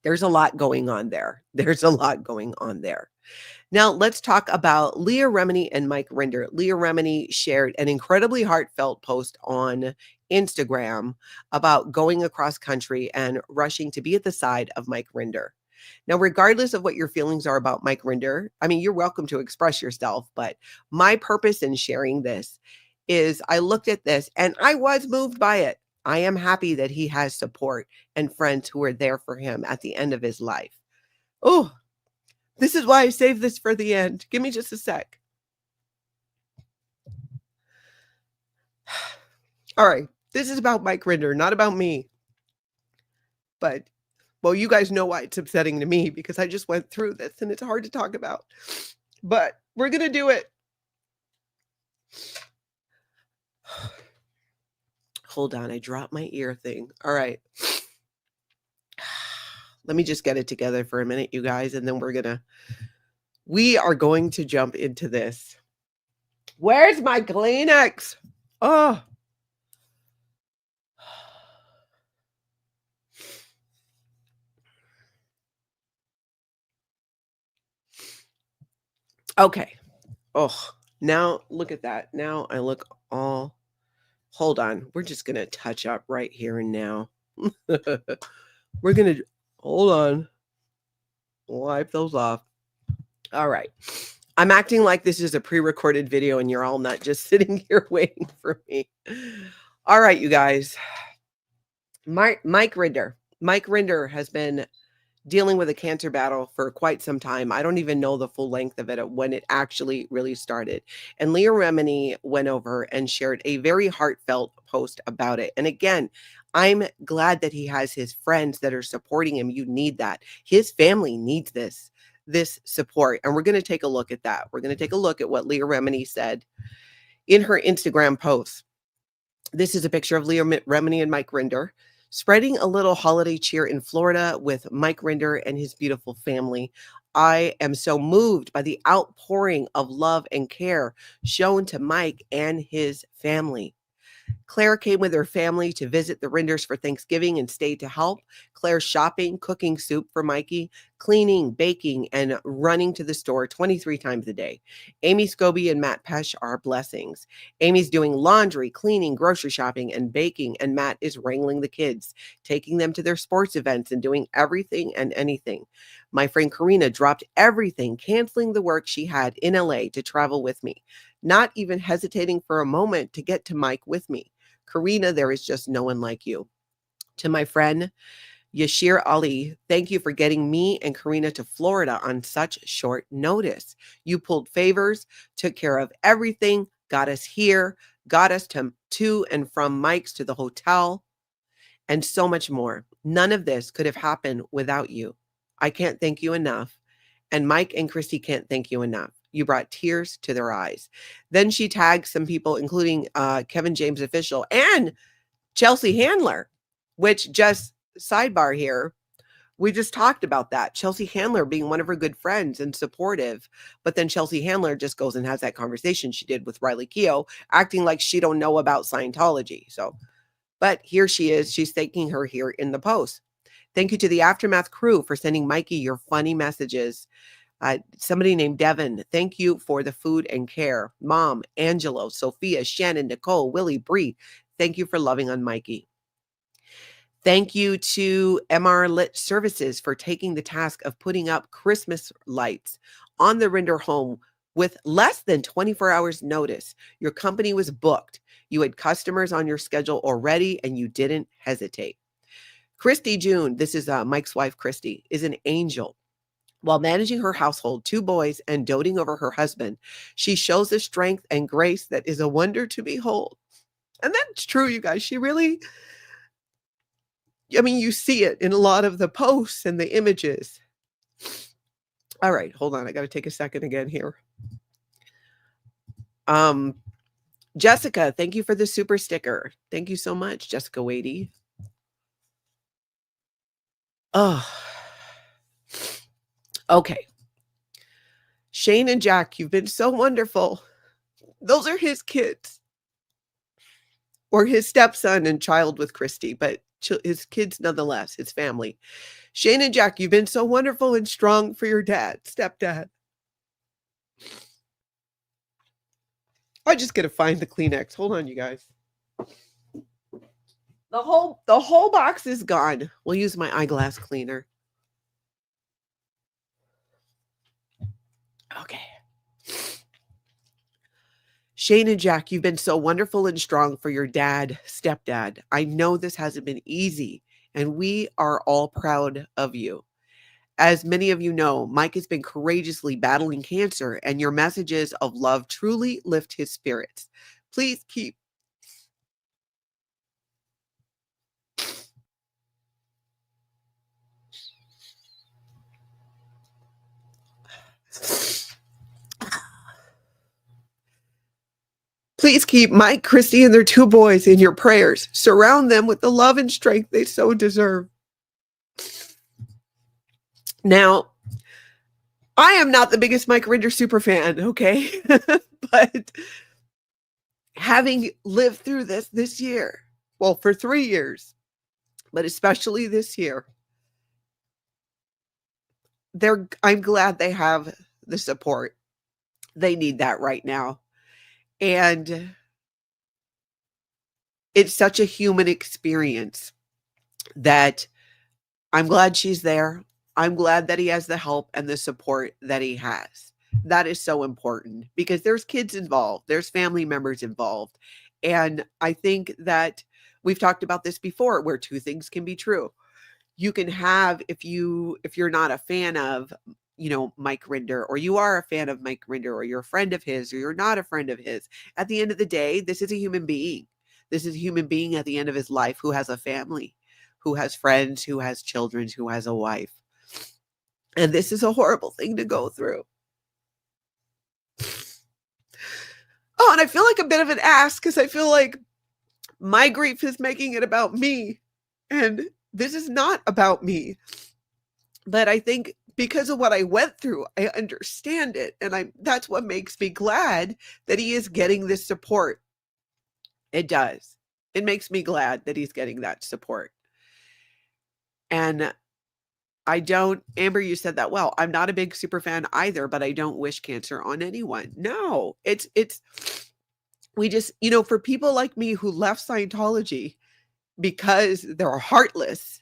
There's a lot going on there. Now, let's talk about Leah Remini and Mike Rinder. Leah Remini shared an incredibly heartfelt post on Instagram about going across country and rushing to be at the side of Mike Rinder. Now, regardless of what your feelings are about Mike Rinder, I mean, you're welcome to express yourself, but my purpose in sharing this is I looked at this and I was moved by it. I am happy that he has support and friends who are there for him at the end of his life. Oh, this is why I saved this for the end. Give me just a sec. All right. This is about Mike Rinder, not about me. But, well, you guys know why it's upsetting to me because I just went through this and it's hard to talk about. But we're going to do it. Hold on. I dropped my ear thing. All right. Let me just get it together for a minute, you guys, and then we are going to jump into this. Where's my Kleenex? Oh. Okay. Oh, now look at that. Now I look all, hold on. We're just going to touch up right here and now. We're going to, hold on. Wipe those off. All right. I'm acting like this is a pre-recorded video and you're all not just sitting here waiting for me. All right, you guys. Mike Rinder. Mike Rinder has been dealing with a cancer battle for quite some time. I don't even know the full length of it when it actually really started. And Leah Remini went over and shared a very heartfelt post about it. And again, I'm glad that he has his friends that are supporting him. You need that. His family needs this support. And we're going to take a look at that. We're going to take a look at what Leah Remini said in her Instagram post. This is a picture of Leah Remini and Mike Rinder spreading a little holiday cheer in Florida with Mike Rinder and his beautiful family. I am so moved by the outpouring of love and care shown to Mike and his family. Claire came with her family to visit the Rinders for Thanksgiving and stayed to help. Claire's shopping, cooking soup for Mikey. cleaning, baking, and running to the store 23 times a day. Amy Scobie and Matt Pesh are blessings. Amy's doing laundry, cleaning, grocery shopping, and baking, and Matt is wrangling the kids, taking them to their sports events, and doing everything and anything. My friend Karina dropped everything, canceling the work she had in LA to travel with me, not even hesitating for a moment to get to Mike with me. Karina, there is just no one like you. To my friend Yashir Ali, thank you for getting me and Karina to Florida on such short notice. You pulled favors, took care of everything, got us here, got us to and from Mike's to the hotel, and so much more. None of this could have happened without you. I can't thank you enough. And Mike and Christy can't thank you enough. You brought tears to their eyes. Then she tagged some people, including Kevin James Official and Chelsea Handler, which, just sidebar here, we just talked about that. Chelsea Handler being one of her good friends and supportive, but then Chelsea Handler just goes and has that conversation she did with Riley Keough, acting like she don't know about Scientology. So, but here she is. She's thanking her here in the post. Thank you to the Aftermath crew for sending Mikey your funny messages. Somebody named Devin, thank you for the food and care. Mom, Angelo, Sophia, Shannon, Nicole, Willie, Bree, thank you for loving on Mikey. Thank you to MR Lit Services for taking the task of putting up Christmas lights on the Rinder home with less than 24 hours notice. Your company was booked. You had customers on your schedule already, and you didn't hesitate. Christy June, this is Mike's wife, Christy, is an angel. While managing her household, 2 boys, and doting over her husband, she shows a strength and grace that is a wonder to behold. And that's true, you guys. She really, I mean, you see it in a lot of the posts and the images. All right, hold on. I got to take a second again here. Jessica, thank you for the super sticker. Thank you so much, Jessica Wadey. Oh, okay. Shane and Jack, you've been so wonderful. Those are his kids, or his stepson and child with Christy, but his kids nonetheless, his family. Shane and Jack, you've been so wonderful and strong for your dad, stepdad. I just gotta find the Kleenex. Hold on, you guys. The whole box is gone. We'll use my eyeglass cleaner. Okay. Shane and Jack, you've been so wonderful and strong for your dad, stepdad. I know this hasn't been easy, and we are all proud of you. As many of you know, Mike has been courageously battling cancer, and your messages of love truly lift his spirits. Please keep Mike, Christy, and their 2 boys in your prayers. Surround them with the love and strength they so deserve. Now, I am not the biggest Mike Rinder super fan, okay? But having lived through this year, well, for 3 years, but especially this year, I'm glad they have the support. They need that right now. And it's such a human experience that I'm glad she's there. I'm glad that he has the help and the support that he has. That is so important because there's kids involved. There's family members involved. And I think that we've talked about this before, where 2 things can be true. You can have, if you're not a fan of, Mike Rinder, or you are a fan of Mike Rinder, or you're a friend of his, or you're not a friend of his. At the end of the day, this is a human being. This is a human being at the end of his life who has a family, who has friends, who has children, who has a wife. And this is a horrible thing to go through. Oh, and I feel like a bit of an ass because I feel like my grief is making it about me. And this is not about me. But I think because of what I went through, I understand it. And that's what makes me glad that he is getting this support. It does. It makes me glad that he's getting that support. And I don't, Amber, you said that well. I'm not a big super fan either, but I don't wish cancer on anyone. No, we just, for people like me who left Scientology because they're heartless,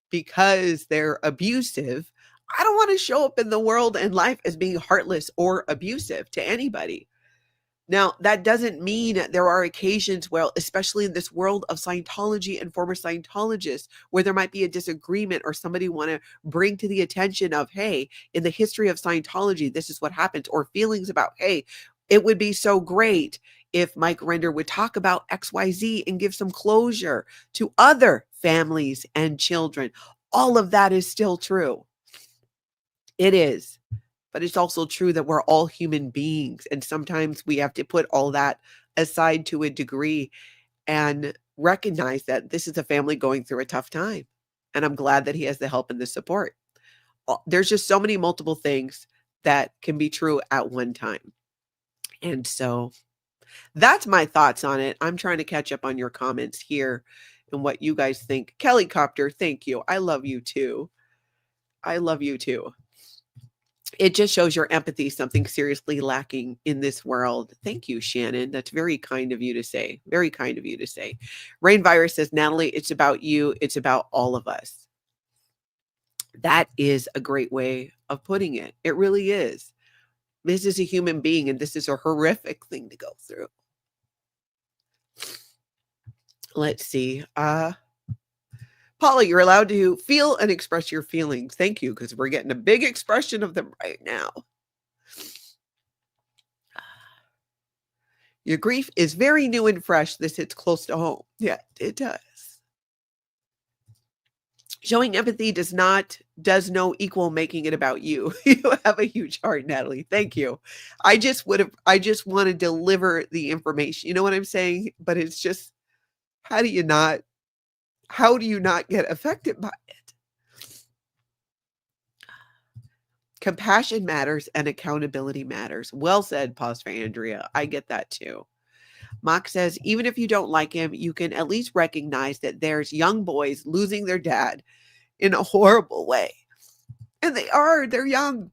because they're abusive, I don't want to show up in the world and life as being heartless or abusive to anybody. Now, that doesn't mean there are occasions where, especially in this world of Scientology and former Scientologists, where there might be a disagreement or somebody want to bring to the attention of, hey, in the history of Scientology, this is what happens, or feelings about, hey, it would be so great if Mike Rinder would talk about XYZ and give some closure to other families and children. All of that is still true. It is. But it's also true that we're all human beings. And sometimes we have to put all that aside to a degree and recognize that this is a family going through a tough time. And I'm glad that he has the help and the support. There's just so many multiple things that can be true at one time. And so that's my thoughts on it. I'm trying to catch up on your comments here and what you guys think. Kelly Copter, thank you. I love you too. I love you too. It just shows your empathy, something seriously lacking in this world. Thank you, Shannon. That's very kind of you to say. Very kind of you to say. Rain Virus says, Natalie, it's about you. It's about all of us. That is a great way of putting it. It really is. This is a human being, and this is a horrific thing to go through. Let's see. Paula, you're allowed to feel and express your feelings. Thank you, because we're getting a big expression of them right now. Your grief is very new and fresh. This hits close to home. Yeah, it does. Showing empathy does no equal making it about you. You have a huge heart, Natalie. Thank you. I just want to deliver the information. You know what I'm saying? But it's just, how do you not get affected by it? Compassion matters and accountability matters. Well said, pause for Andrea. I get that too. Mock says, even if you don't like him, you can at least recognize that there's young boys losing their dad in a horrible way. And they're young.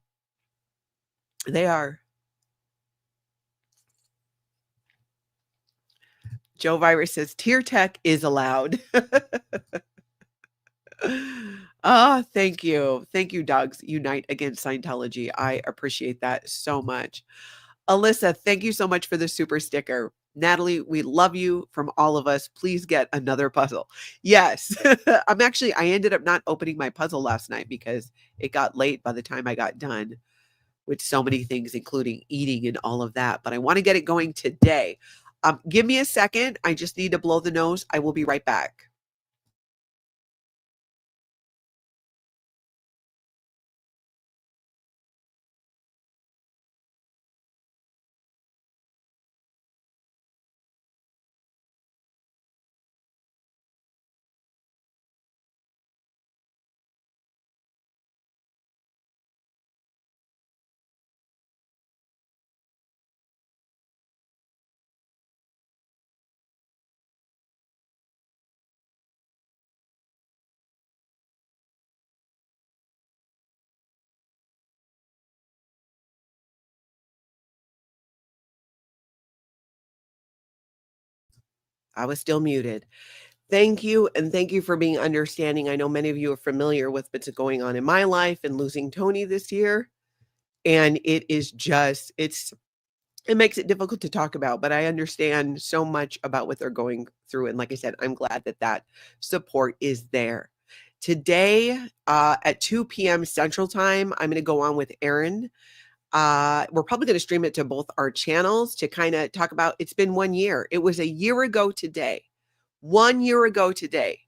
They are. Joe Virus says, Tear Tech is allowed. Thank you. Thank you, Dogs Unite Against Scientology. I appreciate that so much. Alyssa, thank you so much for the super sticker. Natalie, we love you from all of us. Please get another puzzle. Yes. I ended up not opening my puzzle last night because it got late by the time I got done with so many things, including eating and all of that. But I want to get it going today. Give me a second. I just need to blow the nose. I will be right back. I was still muted. Thank you. And thank you for being understanding. I know many of you are familiar with what's going on in my life and losing Tony this year. And it makes it difficult to talk about, but I understand so much about what they're going through. And like I said, I'm glad that support is there. Today at 2 p.m. Central Time, I'm going to go on with Aaron. We're probably going to stream it to both our channels to kind of talk about, it's been 1 year. It was a year ago today, 1 year ago today,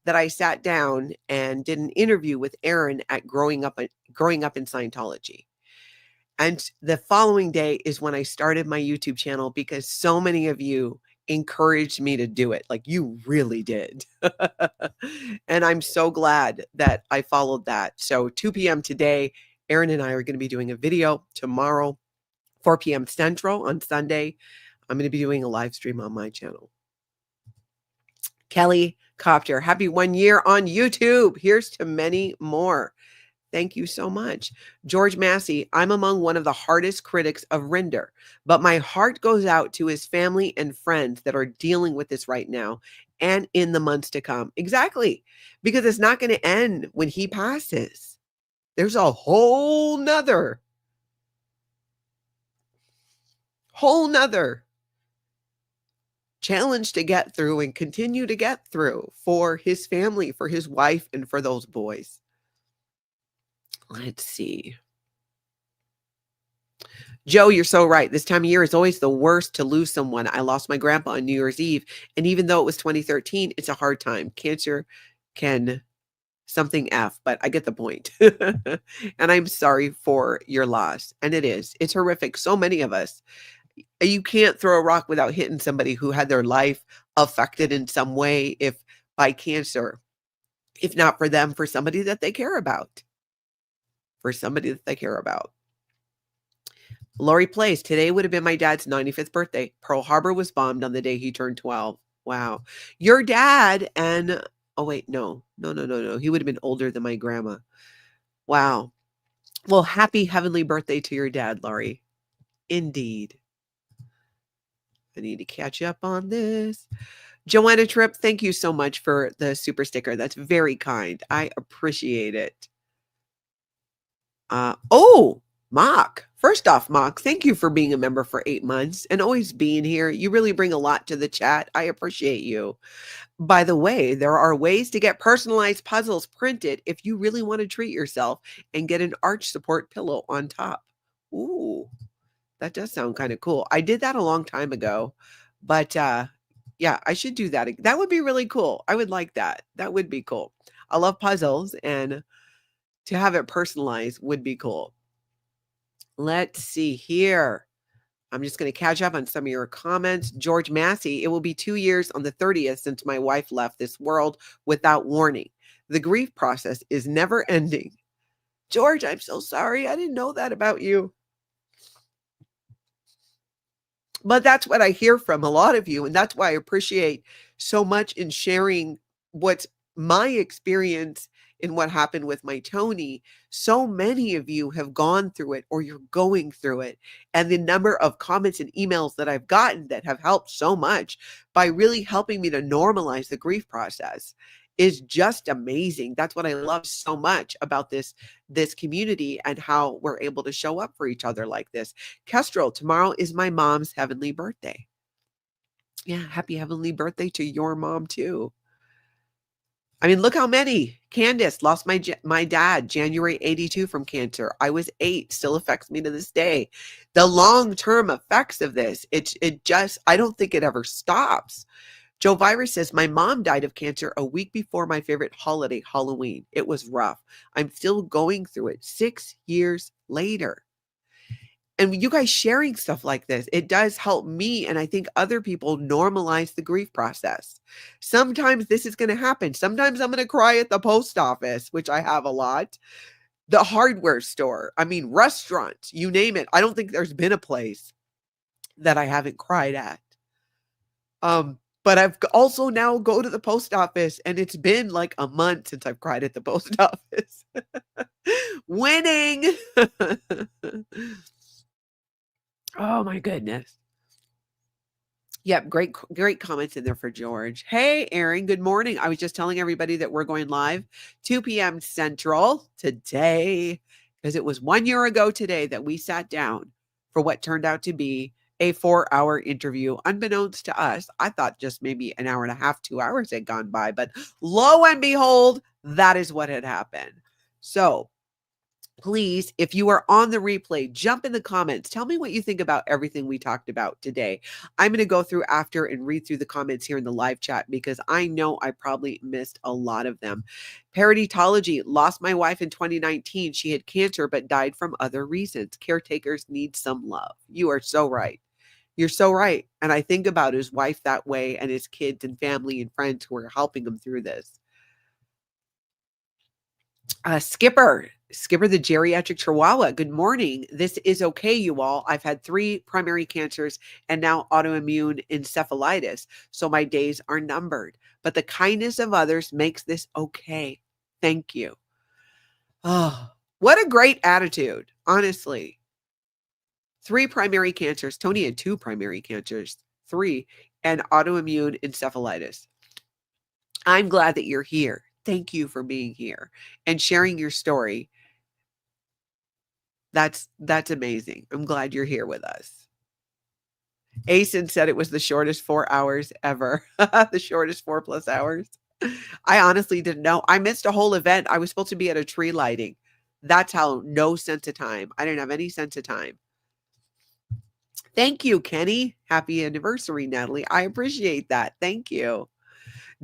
that I sat down and did an interview with Aaron at Growing Up in Scientology. And the following day is when I started my YouTube channel because so many of you encouraged me to do it. Like, you really did. And I'm so glad that I followed that. So 2 p.m. today, Aaron and I are going to be doing a video. Tomorrow, 4 p.m. Central on Sunday, I'm going to be doing a live stream on my channel. Kelly Copter, happy 1 year on YouTube. Here's to many more. Thank you so much. George Massey, I'm among one of the hardest critics of Rinder, but my heart goes out to his family and friends that are dealing with this right now and in the months to come. Exactly. Because it's not going to end when he passes. There's a whole nother challenge to get through and continue to get through for his family, for his wife, and for those boys. Let's see. Joe, you're so right. This time of year is always the worst to lose someone. I lost my grandpa on New Year's Eve, and even though it was 2013, it's a hard time. Cancer can something F, but I get the point. And I'm sorry for your loss. And it is. It's horrific. So many of us. You can't throw a rock without hitting somebody who had their life affected in some way, if by cancer, if not for them, for somebody that they care about. Lori Place, today would have been my dad's 95th birthday. Pearl Harbor was bombed on the day he turned 12. Wow. Your dad and, oh wait, no. He would have been older than my grandma. Wow. Well, happy heavenly birthday to your dad, Lori. Indeed. I need to catch up on this. Joanna Tripp, thank you so much for the super sticker. That's very kind. I appreciate it. Mock. First off, Mock, thank you for being a member for 8 months and always being here. You really bring a lot to the chat. I appreciate you. By the way, there are ways to get personalized puzzles printed if you really want to treat yourself and get an arch support pillow on top. Ooh, that does sound kind of cool. I did that a long time ago, but yeah, I should do that. That would be really cool. I would like that. That would be cool. I love puzzles, and to have it personalized would be cool. Let's see here. I'm just going to catch up on some of your comments. George Massey, it will be 2 years on the 30th since my wife left this world without warning. The grief process is never ending. George, I'm so sorry. I didn't know that about you. But that's what I hear from a lot of you. And that's why I appreciate so much in sharing what's my experience in what happened with my Tony. So many of you have gone through it, or you're going through it. And the number of comments and emails that I've gotten that have helped so much by really helping me to normalize the grief process is just amazing. That's what I love so much about this community and how we're able to show up for each other like this. Kestrel, tomorrow is my mom's heavenly birthday. Yeah, happy heavenly birthday to your mom too. I mean, look how many. Candace lost my dad January 82 from cancer. I was 8, still affects me to this day. The long-term effects of this, it just, I don't think it ever stops. Joe Virus says, my mom died of cancer a week before my favorite holiday, Halloween. It was rough. I'm still going through it 6 years later. And you guys sharing stuff like this, it does help me, and I think other people, normalize the grief process. Sometimes this is going to happen. Sometimes I'm going to cry at the post office, which I have a lot. The hardware store, I mean, restaurants, you name it. I don't think there's been a place that I haven't cried at. But I've also now go to the post office, and it's been like a month since I've cried at the post office. Winning. Oh my goodness. Yep, great comments in there for George. Hey, Aaron, good morning. I was just telling everybody that we're going live 2 p.m. Central today, because it was 1 year ago today that we sat down for what turned out to be a 4-hour interview. Unbeknownst to us, I thought just maybe an hour and a half, 2 hours had gone by, but lo and behold, that is what had happened. So please, if you are on the replay, jump in the comments. Tell me what you think about everything we talked about today. I'm going to go through after and read through the comments here in the live chat, because I know I probably missed a lot of them. Paraditology, lost my wife in 2019. She had cancer, but died from other reasons. Caretakers need some love. You are so right. You're so right. And I think about his wife that way, and his kids and family and friends who are helping him through this. Skipper the geriatric chihuahua. Good morning. This is okay, you all. I've had 3 primary cancers and now autoimmune encephalitis, so my days are numbered. but the kindness of others makes this okay. Thank you. Oh, what a great attitude, honestly. 3 primary cancers. Tony had 2 primary cancers, 3, and autoimmune encephalitis. I'm glad that you're here. Thank you for being here and sharing your story. That's amazing. I'm glad you're here with us. Asen said it was the shortest 4 hours ever. The shortest 4+ hours. I honestly didn't know. I missed a whole event. I was supposed to be at a tree lighting. That's how no sense of time. I didn't have any sense of time. Thank you, Kenny. Happy anniversary, Natalie. I appreciate that. Thank you.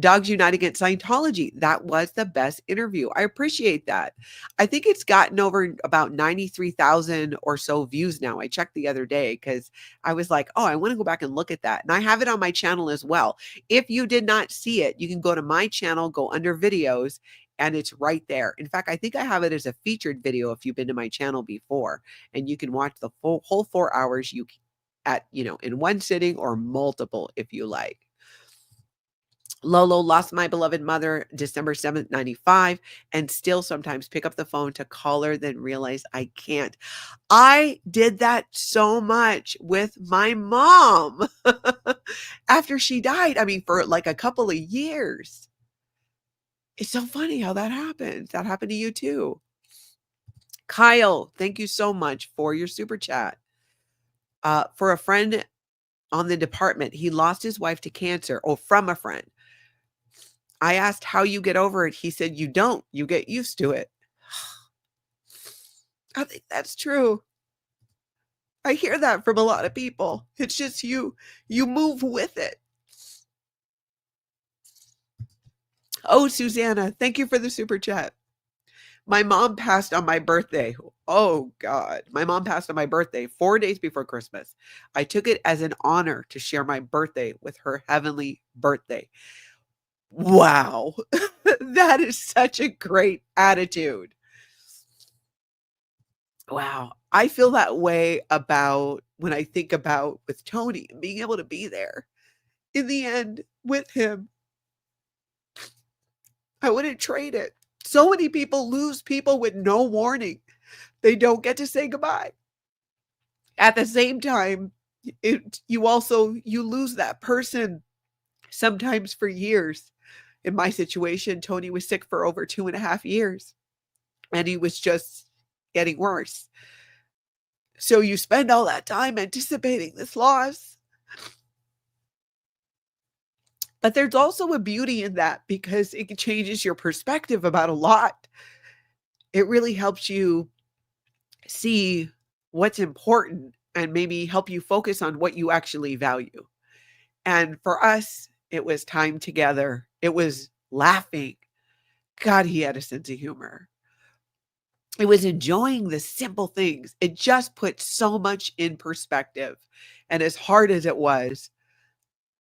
Dogs Unite Against Scientology. That was the best interview. I appreciate that. I think it's gotten over about 93,000 or so views now. I checked the other day because I was like, oh, I want to go back and look at that. And I have it on my channel as well. If you did not see it, you can go to my channel, go under videos, and it's right there. In fact, I think I have it as a featured video if you've been to my channel before, and you can watch the whole 4 hours in one sitting or multiple if you like. Lolo lost my beloved mother December 7th, 95, and still sometimes pick up the phone to call her, then realize I can't. I did that so much with my mom after she died. I mean, for like a couple of years. It's so funny how that happens. That happened to you too. Kyle, thank you so much for your super chat. For a friend on the department, he lost his wife to cancer, from a friend. I asked how you get over it. He said, you don't. You get used to it. I think that's true. I hear that from a lot of people. It's just you move with it. Oh, Susanna, thank you for the super chat. My mom passed on my birthday. Oh, God. My mom passed on my birthday 4 days before Christmas. I took it as an honor to share my birthday with her heavenly birthday. Wow. That is such a great attitude. Wow. I feel that way about when I think about with Tony and being able to be there in the end with him. I wouldn't trade it. So many people lose people with no warning. They don't get to say goodbye. At the same time, you lose that person sometimes for years. In my situation, Tony was sick for over 2.5 years, and he was just getting worse. So you spend all that time anticipating this loss. But there's also a beauty in that because it changes your perspective about a lot. It really helps you see what's important and maybe help you focus on what you actually value. And for us, it was time together. It was laughing. God, he had a sense of humor. It was enjoying the simple things. It just put so much in perspective. And as hard as it was,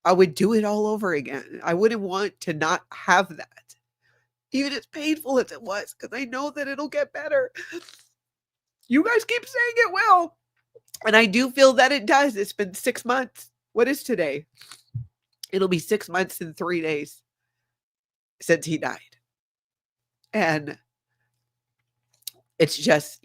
I would do it all over again. I wouldn't want to not have that, even as painful as it was, because I know that it'll get better. You guys keep saying it will. And I do feel that it does. It's been 6 months. What is today? It'll be 6 months and 3 days since he died. And it's just,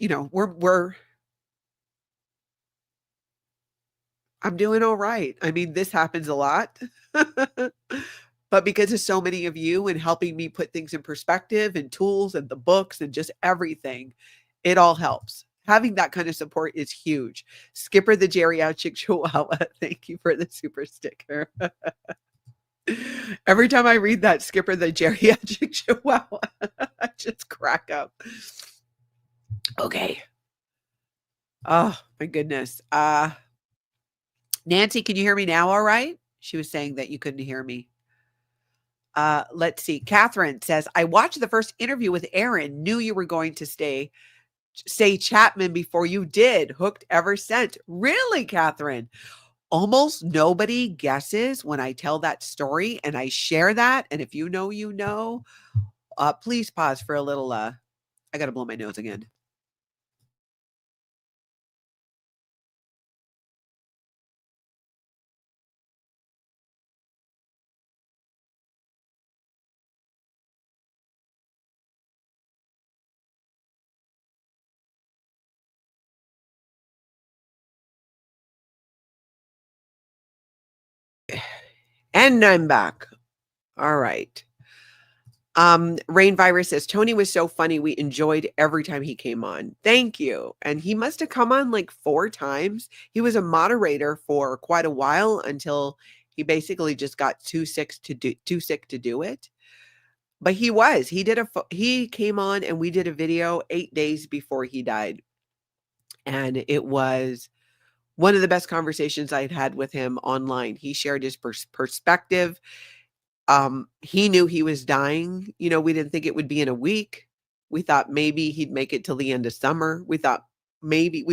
I'm doing all right. I mean, this happens a lot, but because of so many of you and helping me put things in perspective and tools and the books and just everything, it all helps. Having that kind of support is huge. Skipper the geriatric chihuahua, thank you for the super sticker. Every time I read that, Skipper the geriatric chihuahua, I just crack up. Okay. Oh, my goodness. Nancy, can you hear me now all right? She was saying that you couldn't hear me. Let's see. Catherine says, I watched the first interview with Aaron, knew you were going to say Chapman before you did. Hooked ever since. Really, Catherine? Almost nobody guesses when I tell that story and I share that. And if you know, please pause for a little, I got to blow my nose again. And I'm back. All right. Rain Virus says, Tony was so funny. We enjoyed every time he came on. Thank you. And he must have come on like 4 times. He was a moderator for quite a while until he basically just got too sick to do it. But he came on and we did a video 8 days before he died. And it was one of the best conversations I'd had with him online. He shared his perspective. He knew he was dying. You know, we didn't think it would be in a week. We thought maybe he'd make it till the end of summer. We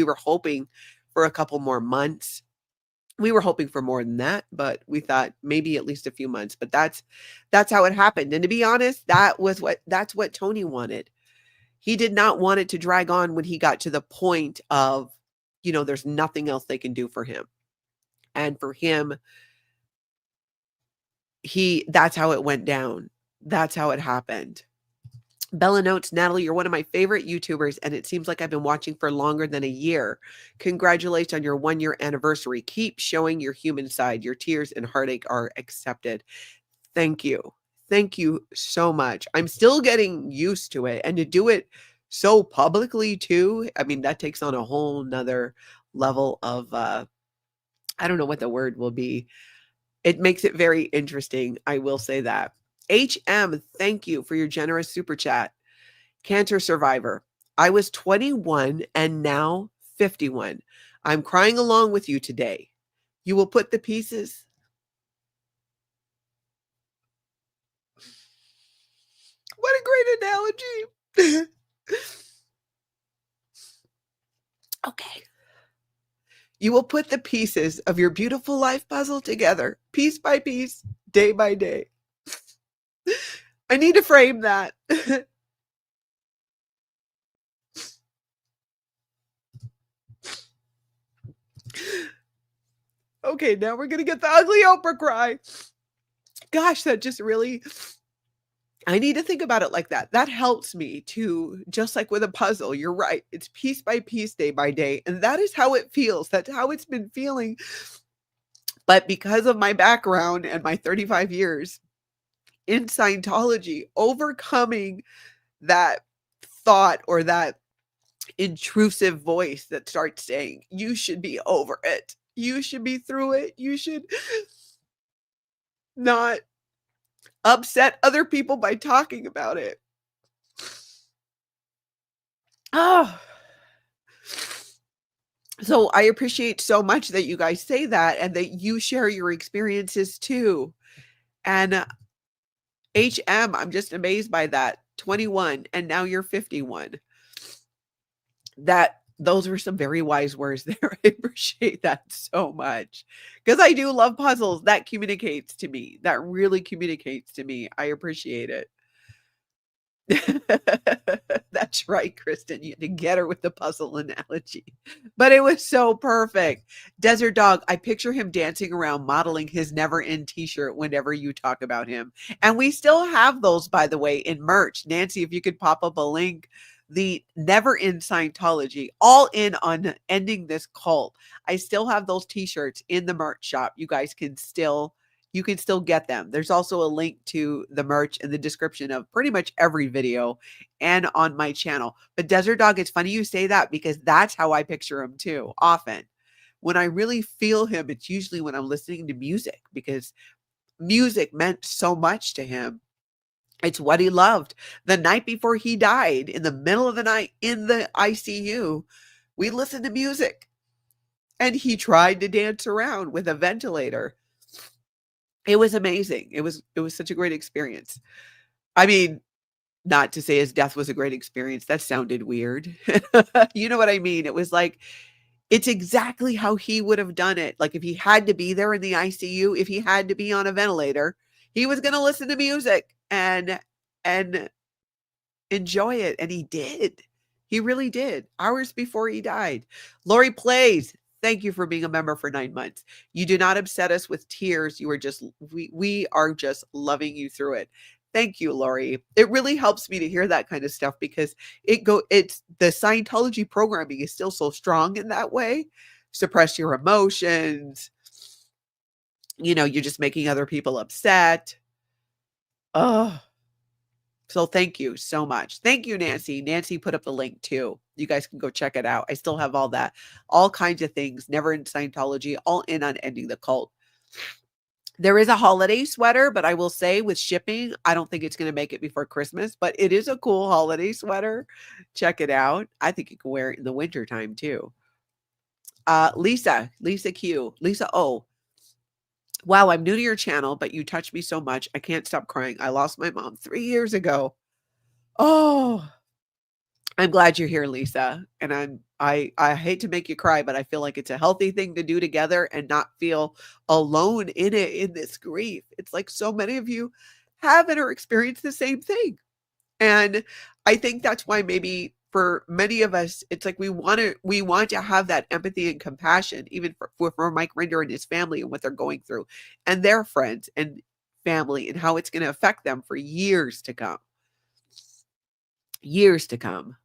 were hoping for a couple more months. We were hoping for more than that, but we thought maybe at least a few months. But that's how it happened. And to be honest, that's what Tony wanted. He did not want it to drag on when he got to the point of, you know, there's nothing else they can do for him. And for him, that's how it went down. That's how it happened. Bella notes, Natalie, you're one of my favorite YouTubers, and it seems like I've been watching for longer than a year. Congratulations on your 1-year anniversary. Keep showing your human side. Your tears and heartache are accepted. Thank you. Thank you so much. I'm still getting used to it, and to do it so publicly too. I mean, that takes on a whole nother level of, I don't know what the word will be. It makes it very interesting. I will say that. HM, thank you for your generous super chat. Cancer survivor. I was 21 and now 51. I'm crying along with you today. You will put the pieces. What a great analogy. Okay. You will put the pieces of your beautiful life puzzle together, piece by piece, day by day. I need to frame that. Okay, now we're going to get the ugly Oprah cry. Gosh, that just really... I need to think about it like that. That helps me to, just like with a puzzle, you're right. It's piece by piece, day by day. And that is how it feels. That's how it's been feeling. But because of my background and my 35 years in Scientology, overcoming that thought or that intrusive voice that starts saying, you should be over it. You should be through it. You should not upset other people by talking about it. Oh, so I appreciate so much that you guys say that and that you share your experiences too. And HM, I'm just amazed by that. 21 and now you're 51. Those were some very wise words there. I appreciate that so much because I do love puzzles. That communicates to me. That really communicates to me. I appreciate it. That's right, Kristen. You had to get her with the puzzle analogy, but it was so perfect. Desert Dog, I picture him dancing around modeling his Never End t-shirt whenever you talk about him. And we still have those, by the way, in merch. Nancy, if you could pop up a link. The Never End Scientology, all in on ending this cult. I still have those t-shirts in the merch shop. You guys can still get them. There's also a link to the merch in the description of pretty much every video and on my channel. But Desert Dog, it's funny you say that because that's how I picture him too. Often when I really feel him, it's usually when I'm listening to music because music meant so much to him. It's what he loved. The night before he died, in the middle of the night in the ICU, we listened to music. And he tried to dance around with a ventilator. It was amazing. It was such a great experience. I mean, not to say his death was a great experience. That sounded weird. You know what I mean? It was like, it's exactly how he would have done it. Like if he had to be there in the ICU, if he had to be on a ventilator, he was going to listen to music and enjoy it. And he did. He really did. Hours before he died. Lori Plays, thank you for being a member for 9 months. You do not upset us with tears. You are just, we are just loving you through it. Thank you, Lori. It really helps me to hear that kind of stuff because it's the Scientology programming is still so strong in that way. Suppress your emotions. you're just making other people upset. Oh, so thank you so much. Thank you, Nancy. Nancy put up the link too. You guys can go check it out. I still have all that, all kinds of things. Never in Scientology, all in on ending the cult. There is a holiday sweater, but I will say with shipping, I don't think it's going to make it before Christmas, but it is a cool holiday sweater. Check it out. I think you can wear it in the wintertime too. Leah Keough, Lisa O. Wow, I'm new to your channel, but you touched me so much. I can't stop crying. I lost my mom 3 years ago. Oh, I'm glad you're here, Lisa. And I hate to make you cry, but I feel like it's a healthy thing to do together and not feel alone in it, in this grief. It's like so many of you haven't or experienced the same thing. And I think that's why maybe for many of us, it's like we want to have that empathy and compassion, even for Mike Rinder and his family and what they're going through, and their friends and family, and how it's going to affect them for years to come. Years to come.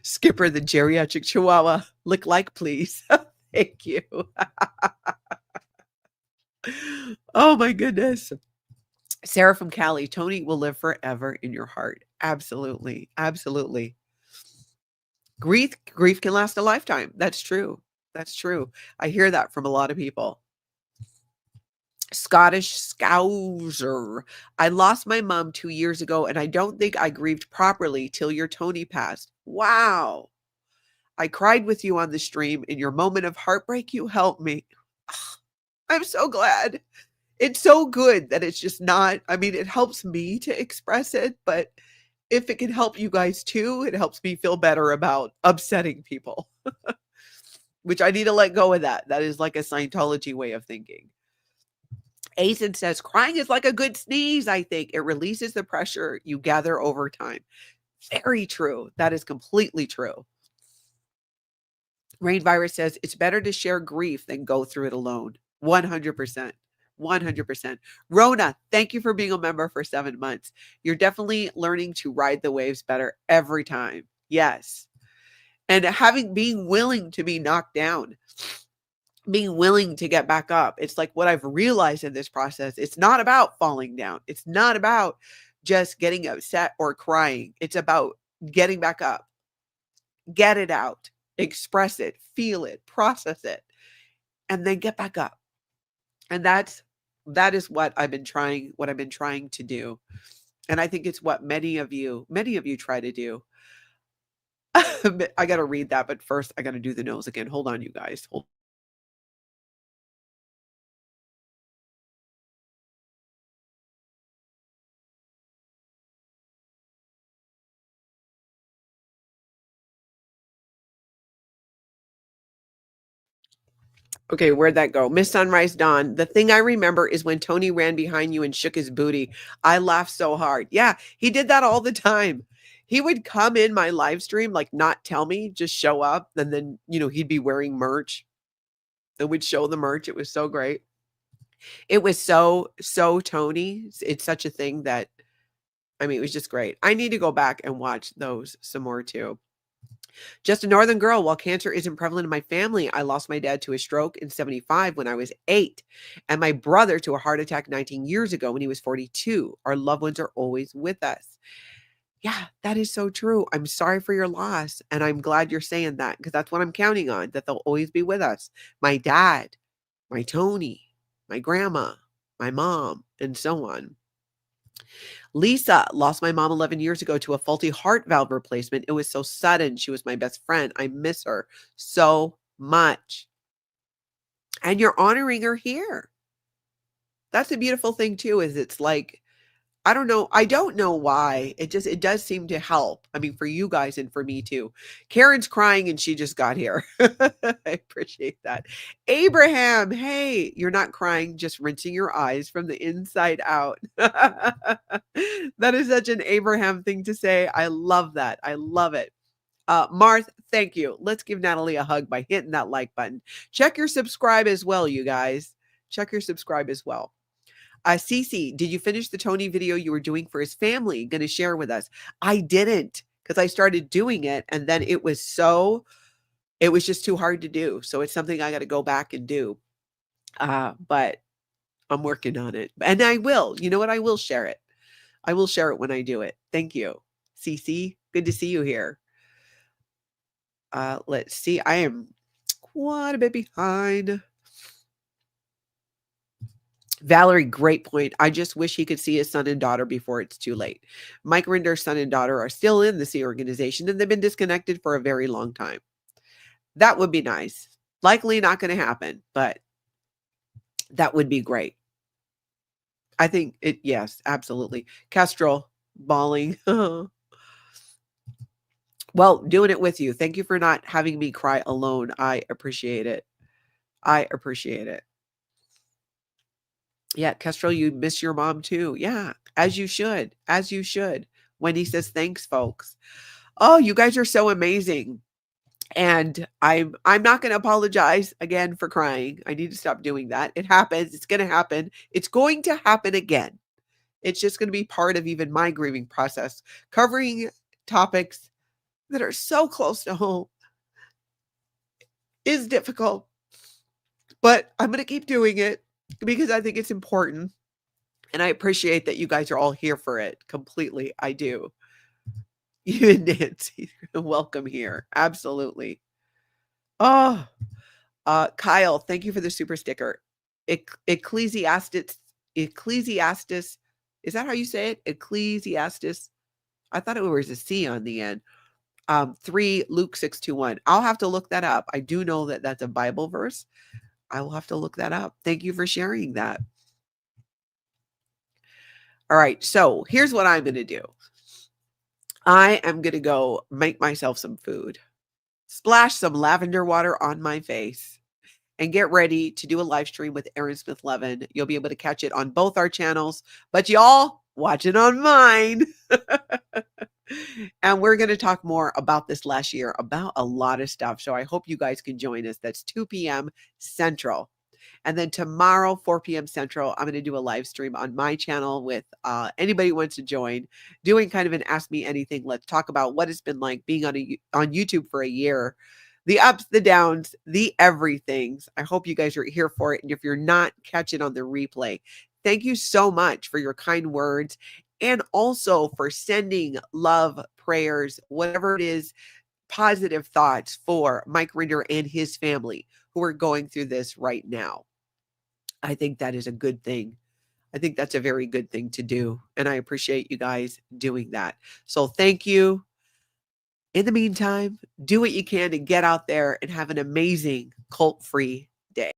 Skipper, the geriatric chihuahua. Lick like, please. Thank you. Oh my goodness. Sarah from Cali, Tony will live forever in your heart. Absolutely. Absolutely. Grief can last a lifetime. That's true. That's true. I hear that from a lot of people. Scottish Scouser. I lost my mom 2 years ago, and I don't think I grieved properly till your Tony passed. Wow. I cried with you on the stream. In your moment of heartbreak, you helped me. I'm so glad. It's so good that it's just not, I mean, it helps me to express it, but if it can help you guys too, it helps me feel better about upsetting people, which I need to let go of that. That is like a Scientology way of thinking. Asen says, crying is like a good sneeze, I think. It releases the pressure you gather over time. Very true. That is completely true. Rain Virus says, it's better to share grief than go through it alone. 100%. 100%. Rona, thank you for being a member for 7 months. You're definitely learning to ride the waves better every time. Yes. And being willing to be knocked down, being willing to get back up. It's like what I've realized in this process. It's not about falling down. It's not about just getting upset or crying. It's about getting back up. Get it out. Express it. Feel it. Process it. And then get back up. And that is what I've been trying to do. And I think it's what many of you try to do. I got to read that, but first I got to do the nose again. Hold on, you guys. Hold. Okay, where'd that go? Miss Sunrise Dawn. The thing I remember is when Tony ran behind you and shook his booty. I laughed so hard. Yeah, he did that all the time. He would come in my live stream, like not tell me, just show up. And then, he'd be wearing merch. And we'd show the merch. It was so great. It was so Tony. It's such a thing that, it was just great. I need to go back and watch those some more too. Just a northern girl. While cancer isn't prevalent in my family, I lost my dad to a stroke in 1975 when I was 8, and my brother to a heart attack 19 years ago when he was 42. Our loved ones are always with us. Yeah, that is so true. I'm sorry for your loss, and I'm glad you're saying that, because that's what I'm counting on, that they'll always be with us. My dad, my Tony, my grandma, my mom, and so on. Lisa, lost my mom 11 years ago to a faulty heart valve replacement. It was so sudden. She was my best friend. I miss her so much. And you're honoring her here. That's a beautiful thing too, is it's like, I don't know why. It does seem to help. For you guys and for me too. Karen's crying and she just got here. I appreciate that. Abraham, hey, you're not crying, just rinsing your eyes from the inside out. That is such an Abraham thing to say. I love that. I love it. Marth, thank you. Let's give Natalie a hug by hitting that like button. Check your subscribe as well, you guys. Check your subscribe as well. Cece, did you finish the Tony video you were doing for his family? Going to share with us? I didn't, because I started doing it and then it was so it was just too hard to do. So it's something I got to go back and do. But I'm working on it. And I will. You know what? I will share it. I will share it when I do it. Thank you. CC, good to see you here. Let's see. I am quite a bit behind. Valerie, great point. I just wish he could see his son and daughter before it's too late. Mike Rinder's son and daughter are still in the SEA organization, and they've been disconnected for a very long time. That would be nice. Likely not going to happen, but that would be great. I think it, yes, absolutely. Kestrel, bawling. Well, doing it with you. Thank you for not having me cry alone. I appreciate it. I appreciate it. Yeah, Kestrel, you miss your mom too. Yeah, as you should. As you should. Wendy says, thanks, folks. Oh, you guys are so amazing. And I'm not going to apologize again for crying. I need to stop doing that. It happens. It's going to happen. It's going to happen again. It's just going to be part of even my grieving process, covering topics that are so close to home is difficult, but I'm going to keep doing it because I think it's important. And I appreciate that you guys are all here for it completely. I do. You and Nancy, welcome here. Absolutely. Oh, Kyle, thank you for the super sticker. Ecclesiastes. Is that how you say it? Ecclesiastes. I thought it was a C on the end. 3 Luke 6:21. I'll have to look that up. I do know that that's a Bible verse. I will have to look that up. Thank you for sharing that. All right. So here's what I'm going to do. I am going to go make myself some food, splash some lavender water on my face, and get ready to do a live stream with Aaron Smith-Levin. You'll be able to catch it on both our channels, but y'all watch it on mine. And we're going to talk more about this last year, about a lot of stuff. So I hope you guys can join us. That's 2 p.m. Central. And then tomorrow, 4 p.m. Central, I'm going to do a live stream on my channel with anybody who wants to join, doing kind of an Ask Me Anything. Let's talk about what it's been like being on YouTube for a year, the ups, the downs, the everythings. I hope you guys are here for it. And if you're not, catch it on the replay. Thank you so much for your kind words and also for sending love, prayers, whatever it is, positive thoughts for Mike Rinder and his family who are going through this right now. I think that is a good thing. I think that's a very good thing to do. And I appreciate you guys doing that. So thank you. In the meantime, do what you can to get out there and have an amazing cult-free day.